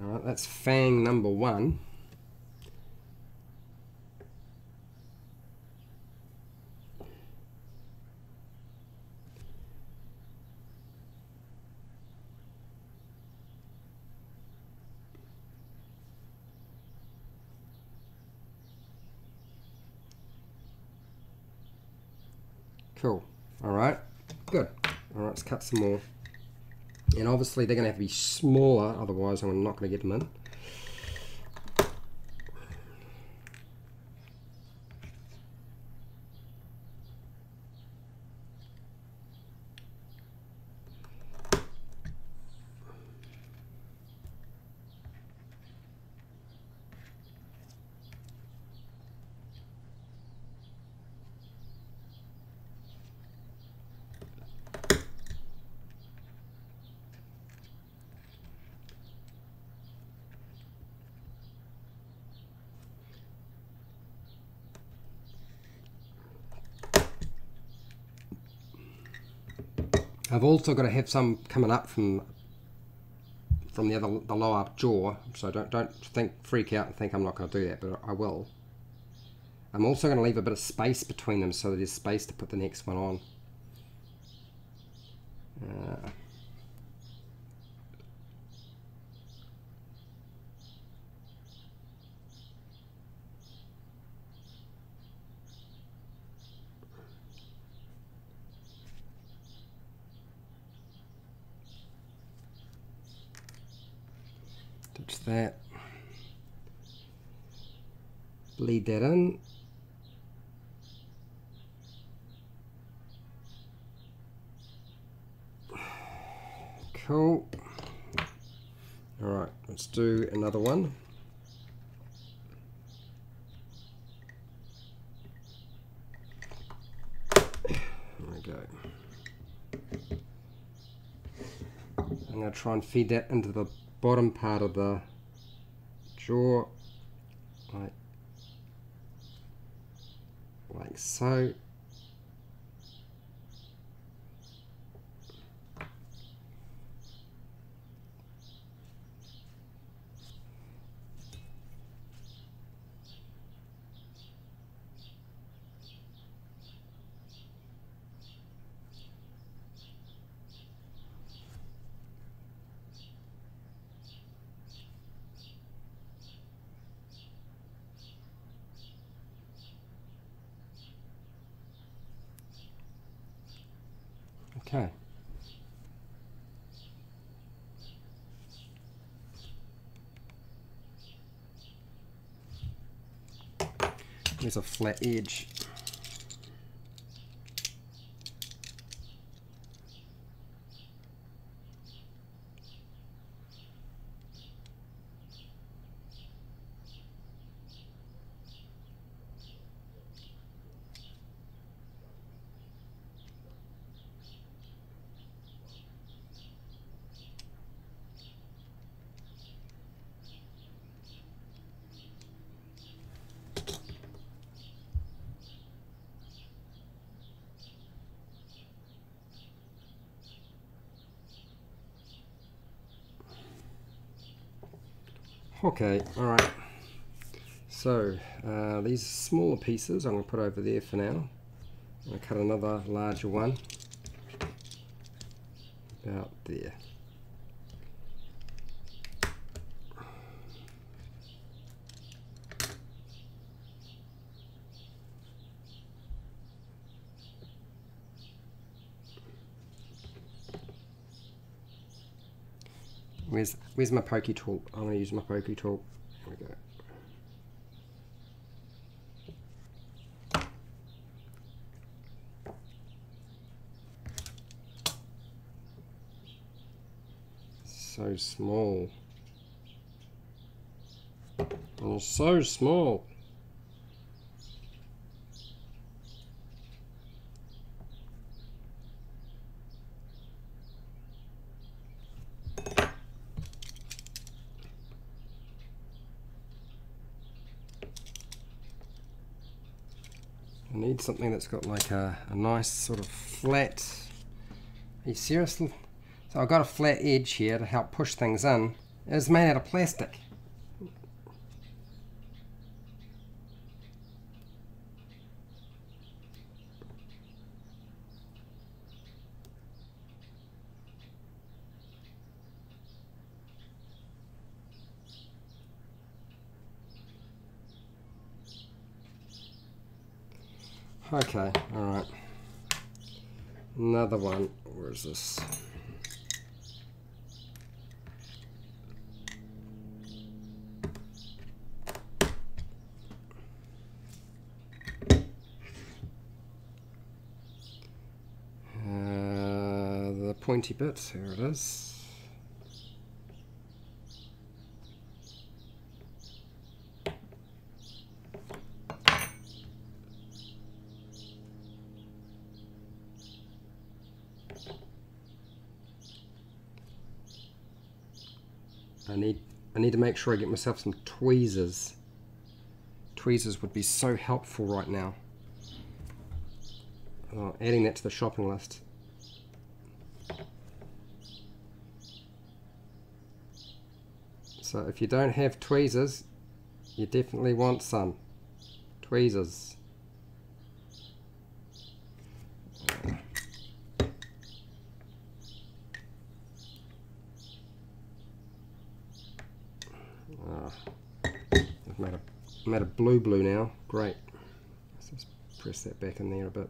All right, that's Fang number 1. Cool. Alright, good. Alright, let's cut some more. And obviously they're going to have to be smaller, otherwise I'm not going to get them in. I've also got to have some coming up from the lower jaw, so don't freak out and think I'm not going to do that, but I will. I'm also going to leave a bit of space between them so that there's space to put the next one on. Ditch that. Bleed that in. Cool. Alright, let's do another one. There we go. I'm going to try and feed that into the bottom part of the jaw, like so. Okay. There's a flat edge. Okay, alright, so these smaller pieces I'm going to put over there for now. I'm going to cut another larger one about there. Where's my pokey tool? I'm going to use my pokey tool. There we go. So small. Oh, so small. I need something that's got like a nice sort of flat. Are you serious? So I've got a flat edge here to help push things in. It's made out of plastic. Okay, alright. Another one. Where is this? The pointy bit, here it is. I need to make sure I get myself some tweezers. Tweezers would be so helpful right now. Oh, adding that to the shopping list. So if you don't have tweezers, you definitely want some tweezers. I've made a blue now. Great. Let's just press that back in there a bit.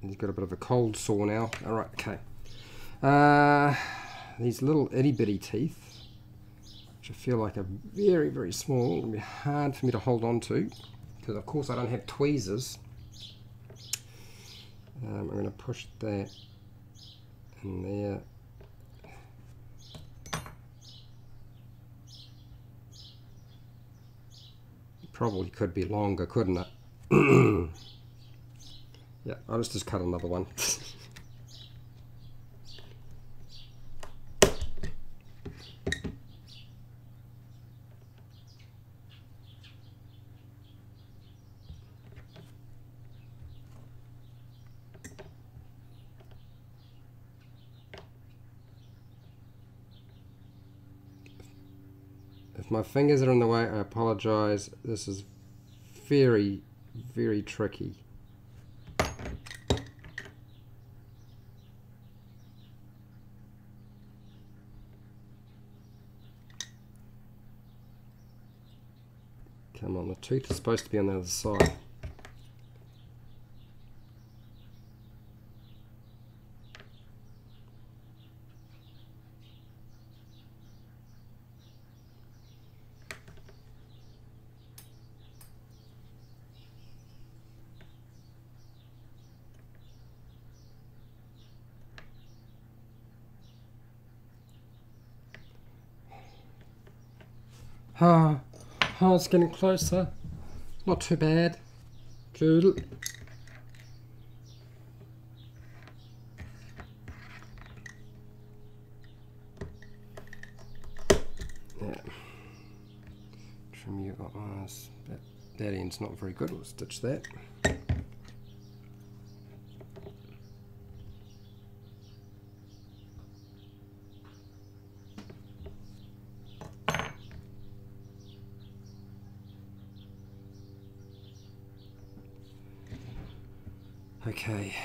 He's got a bit of a cold sore now. Alright, okay. These little itty bitty teeth, which I feel like are very, very small. It'll be hard for me to hold on to, because of course I don't have tweezers. I'm going to push that in there. Probably could be longer, couldn't it? Yeah, I'll just cut another one. If my fingers are in the way, I apologize. This is very, very tricky. Come on, the tooth is supposed to be on the other side. Oh, it's getting closer. Not too bad. Good. Yeah. Trim your eyes. That end's not very good. We'll stitch that. Okay.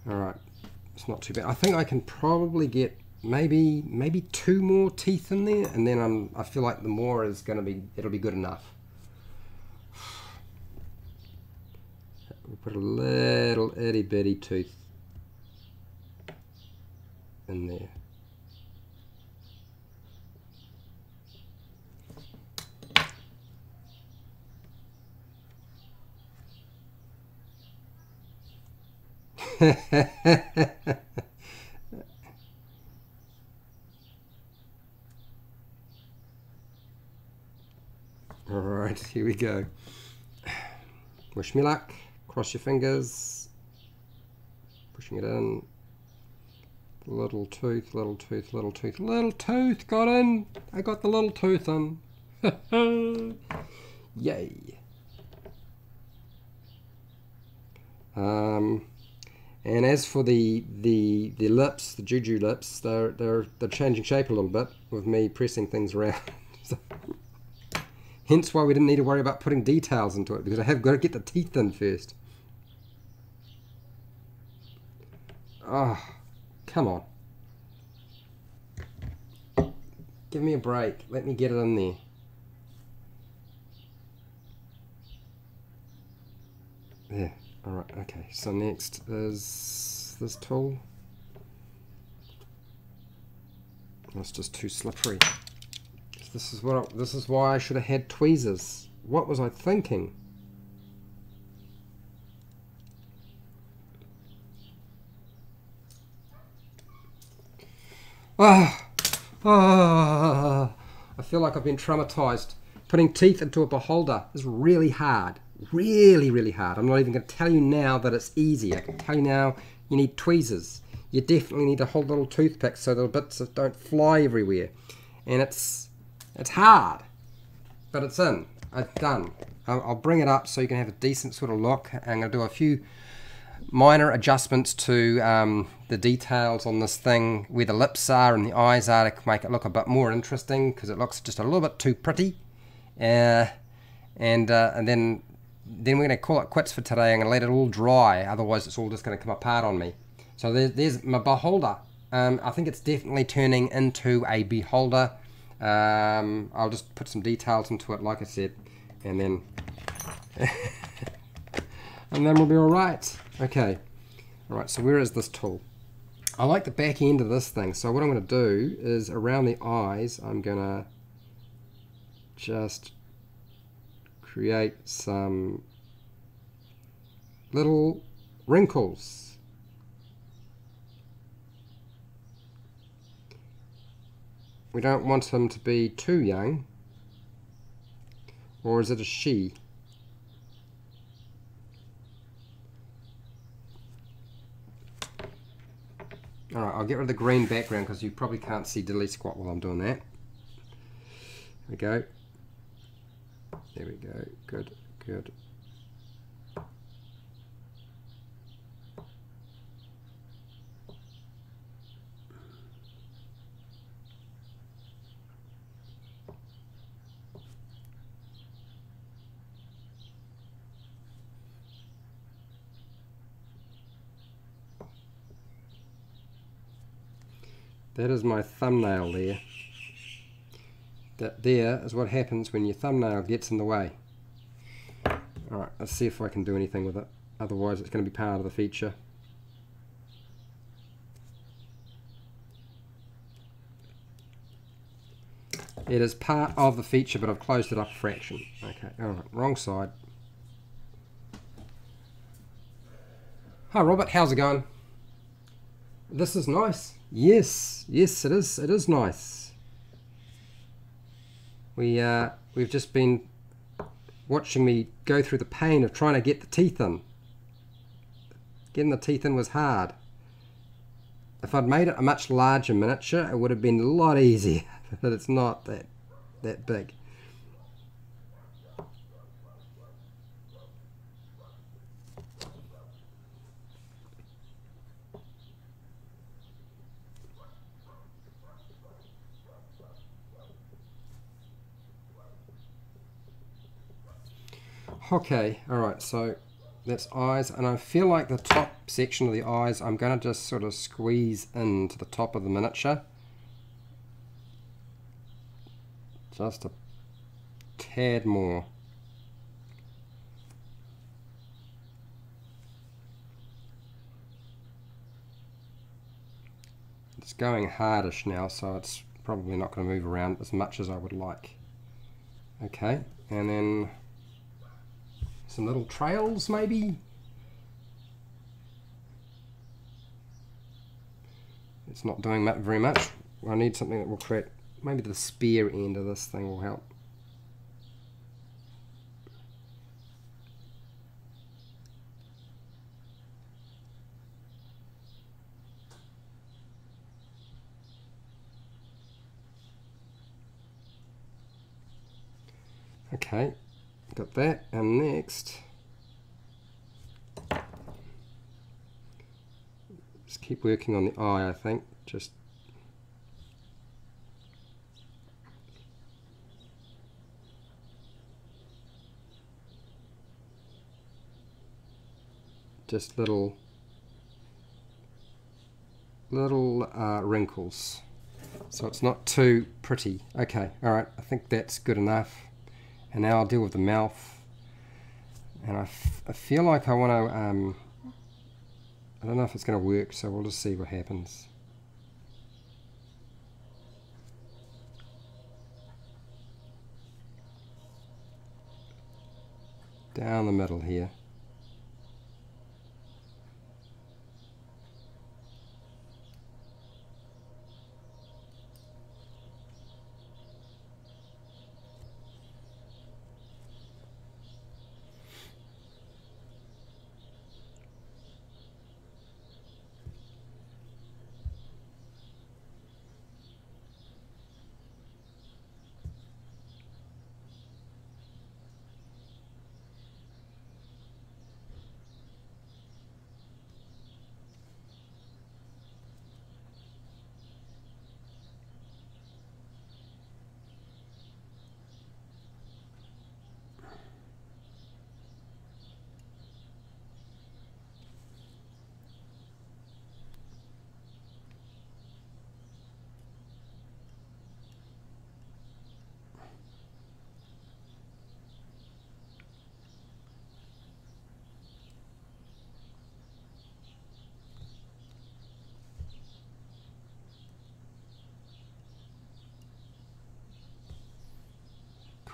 All right, it's not too bad. I think I can probably get maybe 2 more teeth in there, and then I feel like the more is going to be, it'll be good enough. We'll put a little itty bitty tooth in there. Alright, here we go. Wish me luck. Cross your fingers. Pushing it in. Little tooth, little tooth, little tooth. Little tooth got in. I got the little tooth in. Yay. And as for the lips, the juju lips, they're changing shape a little bit with me pressing things around. Hence why we didn't need to worry about putting details into it, because I have got to get the teeth in first. Oh, come on. Give me a break. Let me get it in there. There. Alright, okay. So next is this tool. That's just too slippery. This is why I should have had tweezers. What was I thinking? I feel like I've been traumatized. Putting teeth into a beholder is really hard. Really, really hard. I'm not even going to tell you now that it's easy. I can tell you now you need tweezers. You definitely need to hold little toothpicks so the bits don't fly everywhere. And it's hard, but it's in. It's done. I'll bring it up so you can have a decent sort of look. I'm going to do a few minor adjustments to the details on this thing, where the lips are and the eyes are, to make it look a bit more interesting, because it looks just a little bit too pretty. And then we're going to call it quits for today. I'm going to let it all dry, otherwise it's all just going to come apart on me. So there's my beholder. I think it's definitely turning into a beholder. I'll just put some details into it, like I said, and then and then we'll be all right. Okay, all right, so where is this tool? I like the back end of this thing, so what I'm going to do is around the eyes I'm going to just create some little wrinkles. We don't want him to be too young. Or is it a she? Alright, I'll get rid of the green background because you probably can't see diddly squat while I'm doing that. There we go. There we go. Good, good. That is my thumbnail there. That there is what happens when your thumbnail gets in the way. Alright, let's see if I can do anything with it. Otherwise it's going to be part of the feature. It is part of the feature, but I've closed it up a fraction. Okay, alright, wrong side. Hi Robert, how's it going? This is nice. Yes, yes, it is. It is nice. We've just been watching me go through the pain of trying to get the teeth in. Getting the teeth in was hard. If I'd made it a much larger miniature, it would have been a lot easier. But it's not that big. Okay, alright, so that's eyes, and I feel like the top section of the eyes I'm going to just sort of squeeze into the top of the miniature. Just a tad more. It's going hardish now, so it's probably not going to move around as much as I would like. Okay, and then some little trails maybe. It's not doing very much. I need something that will create, maybe the spear end of this thing will help. Okay, got that, and next just keep working on the eye, I think. Just little wrinkles, so it's not too pretty. Okay, alright, I think that's good enough. And now I'll deal with the mouth, and I feel like I want to, I don't know if it's going to work, so we'll just see what happens. Down the middle here.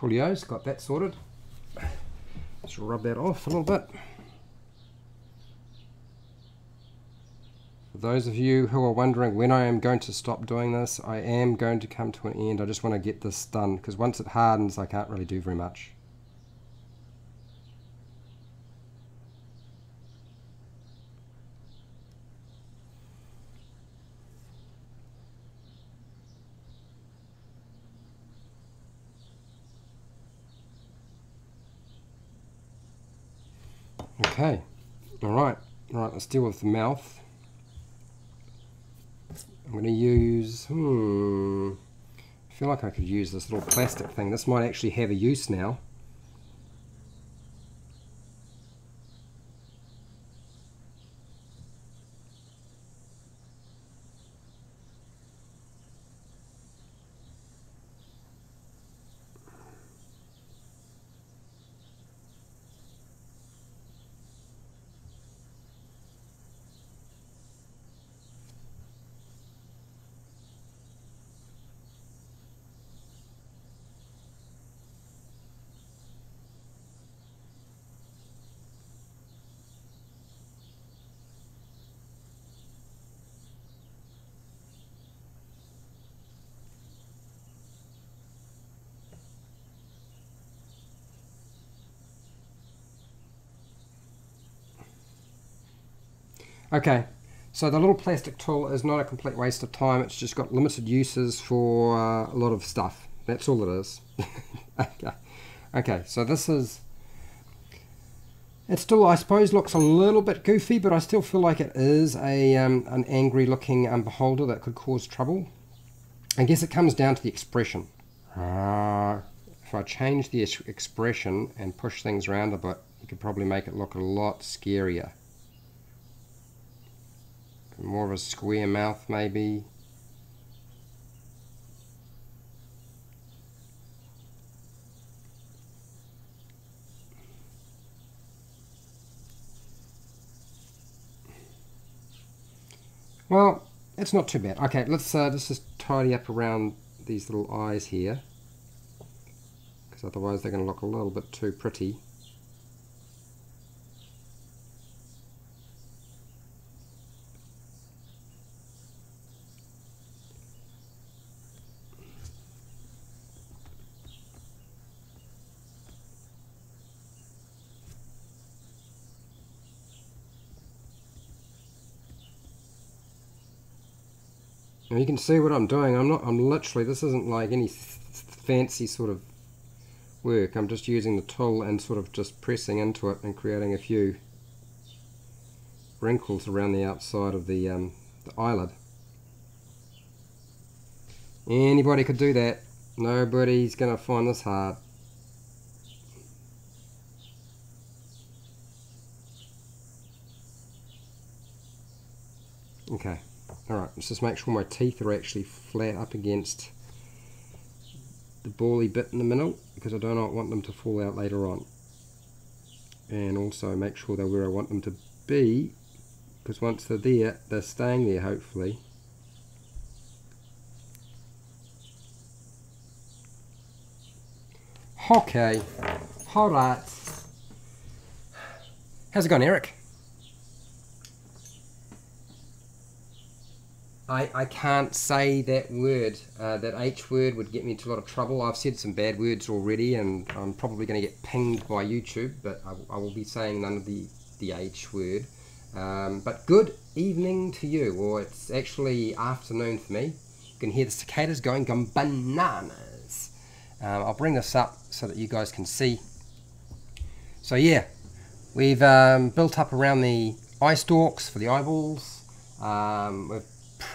Coolios, got that sorted. Let's rub that off a little bit. For those of you who are wondering when I am going to stop doing this, I am going to come to an end. I just want to get this done, because once it hardens I can't really do very much. Okay, alright, let's deal with the mouth. I'm going to use, I feel like I could use this little plastic thing. This might actually have a use now. Okay, so the little plastic tool is not a complete waste of time. It's just got limited uses for a lot of stuff. That's all it is. Okay, so this is, it still, I suppose, looks a little bit goofy, but I still feel like it is an angry looking beholder that could cause trouble. I guess it comes down to the expression. If I change the expression and push things around a bit, you could probably make it look a lot scarier. More of a square mouth, maybe. Well, it's not too bad. Okay, let's just tidy up around these little eyes here, because otherwise they're going to look a little bit too pretty. Now you can see what I'm doing. I'm literally, this isn't like any fancy sort of work. I'm just using the tool and sort of just pressing into it and creating a few wrinkles around the outside of the eyelid. Anybody could do that. Nobody's gonna find this hard. Okay. Alright, let's just make sure my teeth are actually flat up against the bally bit in the middle, because I do not want them to fall out later on. And also make sure they're where I want them to be, because once they're there, they're staying there hopefully. Okay, alright. How's it going, Eric? I can't say that word. That H word would get me into a lot of trouble. I've said some bad words already, and I'm probably going to get pinged by YouTube, but I will be saying none of the H word. But good evening to you, or it's actually afternoon for me. You can hear the cicadas going bananas. I'll bring this up so that you guys can see. So yeah, we've built up around the eye stalks for the eyeballs. We've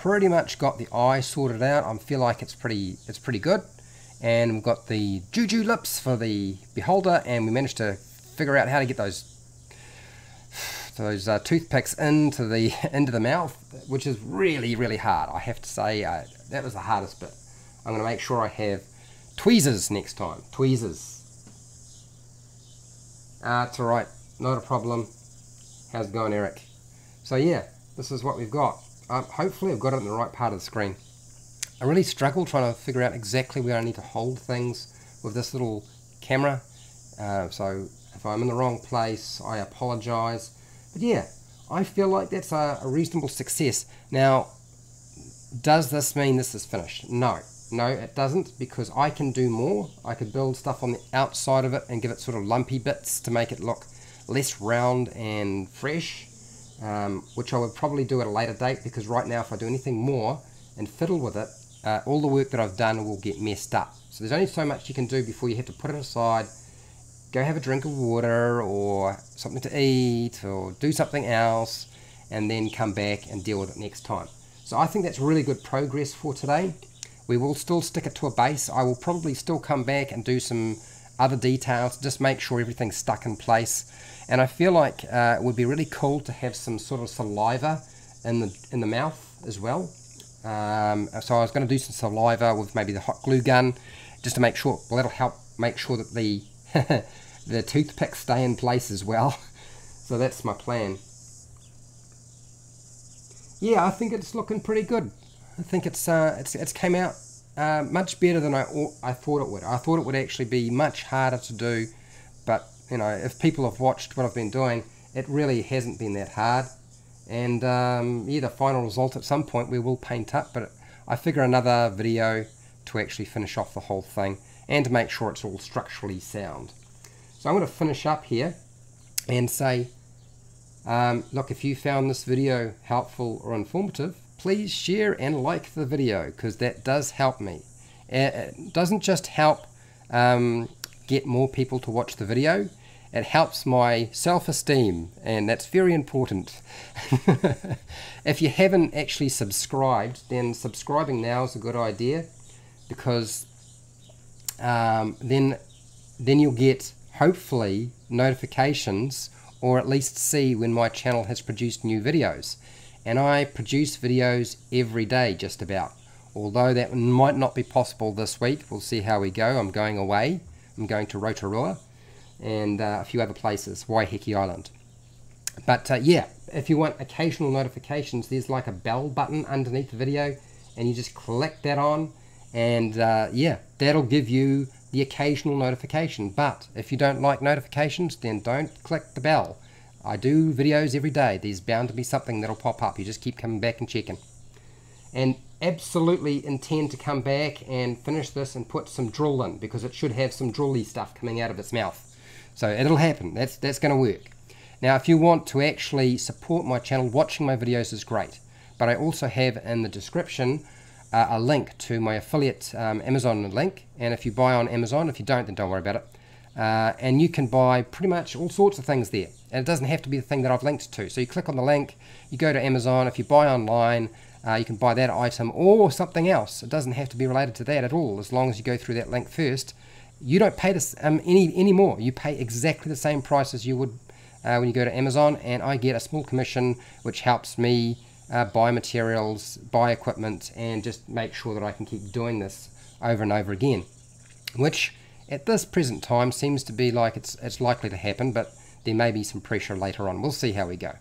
pretty much got the eye sorted out. I feel like it's pretty good, and we've got the juju lips for the beholder, and we managed to figure out how to get those toothpicks into the mouth, which is really hard. I have to say that was the hardest bit. I'm going to make sure I have tweezers next time. Tweezers. It's alright, not a problem. How's it going, Eric? So yeah, this is what we've got. Hopefully I've got it in the right part of the screen. I really struggle trying to figure out exactly where I need to hold things with this little camera, so if I'm in the wrong place, I apologize. But yeah, I feel like that's a reasonable success. Now, does this mean this is finished? No, it doesn't, because I can do more. I could build stuff on the outside of it and give it sort of lumpy bits to make it look less round and fresh, which I would probably do at a later date, because right now if I do anything more and fiddle with it, all the work that I've done will get messed up. So there's only so much you can do before you have to put it aside, go have a drink of water or something to eat or do something else, and then come back and deal with it next time. So I think that's really good progress for today. We will still stick it to a base. I will probably still come back and do some other details, just make sure everything's stuck in place. And I feel like it would be really cool to have some sort of saliva in the mouth as well. So I was going to do some saliva with maybe the hot glue gun, just to make sure, well, that'll help make sure that the the toothpicks stay in place as well. So that's my plan. Yeah, I think it's looking pretty good. I think it's came out much better than I thought it would. I thought it would actually be much harder to do, but you know, if people have watched what I've been doing, it really hasn't been that hard. And yeah, the final result at some point we will paint up, but I figure another video to actually finish off the whole thing and to make sure it's all structurally sound. So I'm going to finish up here and say, look, if you found this video helpful or informative, please share and like the video, because that does help me. It doesn't just help get more people to watch the video, it helps my self-esteem, and that's very important. If you haven't actually subscribed, then subscribing now is a good idea, because then you'll get, hopefully, notifications, or at least see when my channel has produced new videos. And I produce videos every day, just about. Although that might not be possible this week, we'll see how we go. I'm going away. I'm going to Rotorua and a few other places, Waiheke Island. But yeah, if you want occasional notifications, there's like a bell button underneath the video, and you just click that on, and yeah, that'll give you the occasional notification. But if you don't like notifications, then don't click the bell. I do videos every day. There's bound to be something that'll pop up. You just keep coming back and checking. And absolutely intend to come back and finish this and put some drill in, because it should have some drilly stuff coming out of its mouth. So it'll happen. That's going to work. Now, if you want to actually support my channel, watching my videos is great. But I also have in the description a link to my affiliate Amazon link. And if you buy on Amazon, if you don't, then don't worry about it. And you can buy pretty much all sorts of things there. And it doesn't have to be the thing that I've linked to. So you click on the link, you go to Amazon. If you buy online, you can buy that item or something else. It doesn't have to be related to that at all, as long as you go through that link first. You don't pay this any more. You pay exactly the same price as you would when you go to Amazon, and I get a small commission, which helps me buy materials, buy equipment, and just make sure that I can keep doing this over and over again, which at this present time seems to be like it's likely to happen, but there may be some pressure later on. We'll see how we go.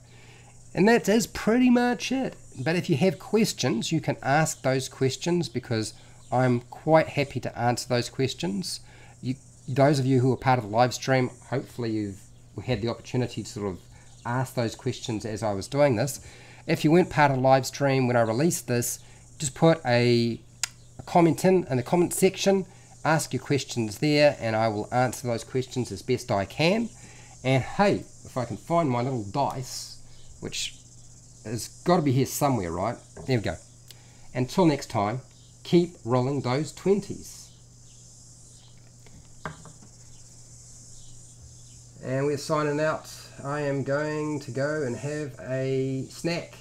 And that is pretty much it. But if you have questions, you can ask those questions, because I'm quite happy to answer those questions. Those of you who are part of the live stream, hopefully you've had the opportunity to sort of ask those questions as I was doing this. If you weren't part of the live stream when I released this, just put a comment in the comment section, ask your questions there, and I will answer those questions as best I can. And hey, if I can find my little dice, which has got to be here somewhere, right? There we go. Until next time, keep rolling those 20s. And we're signing out. I am going to go and have a snack.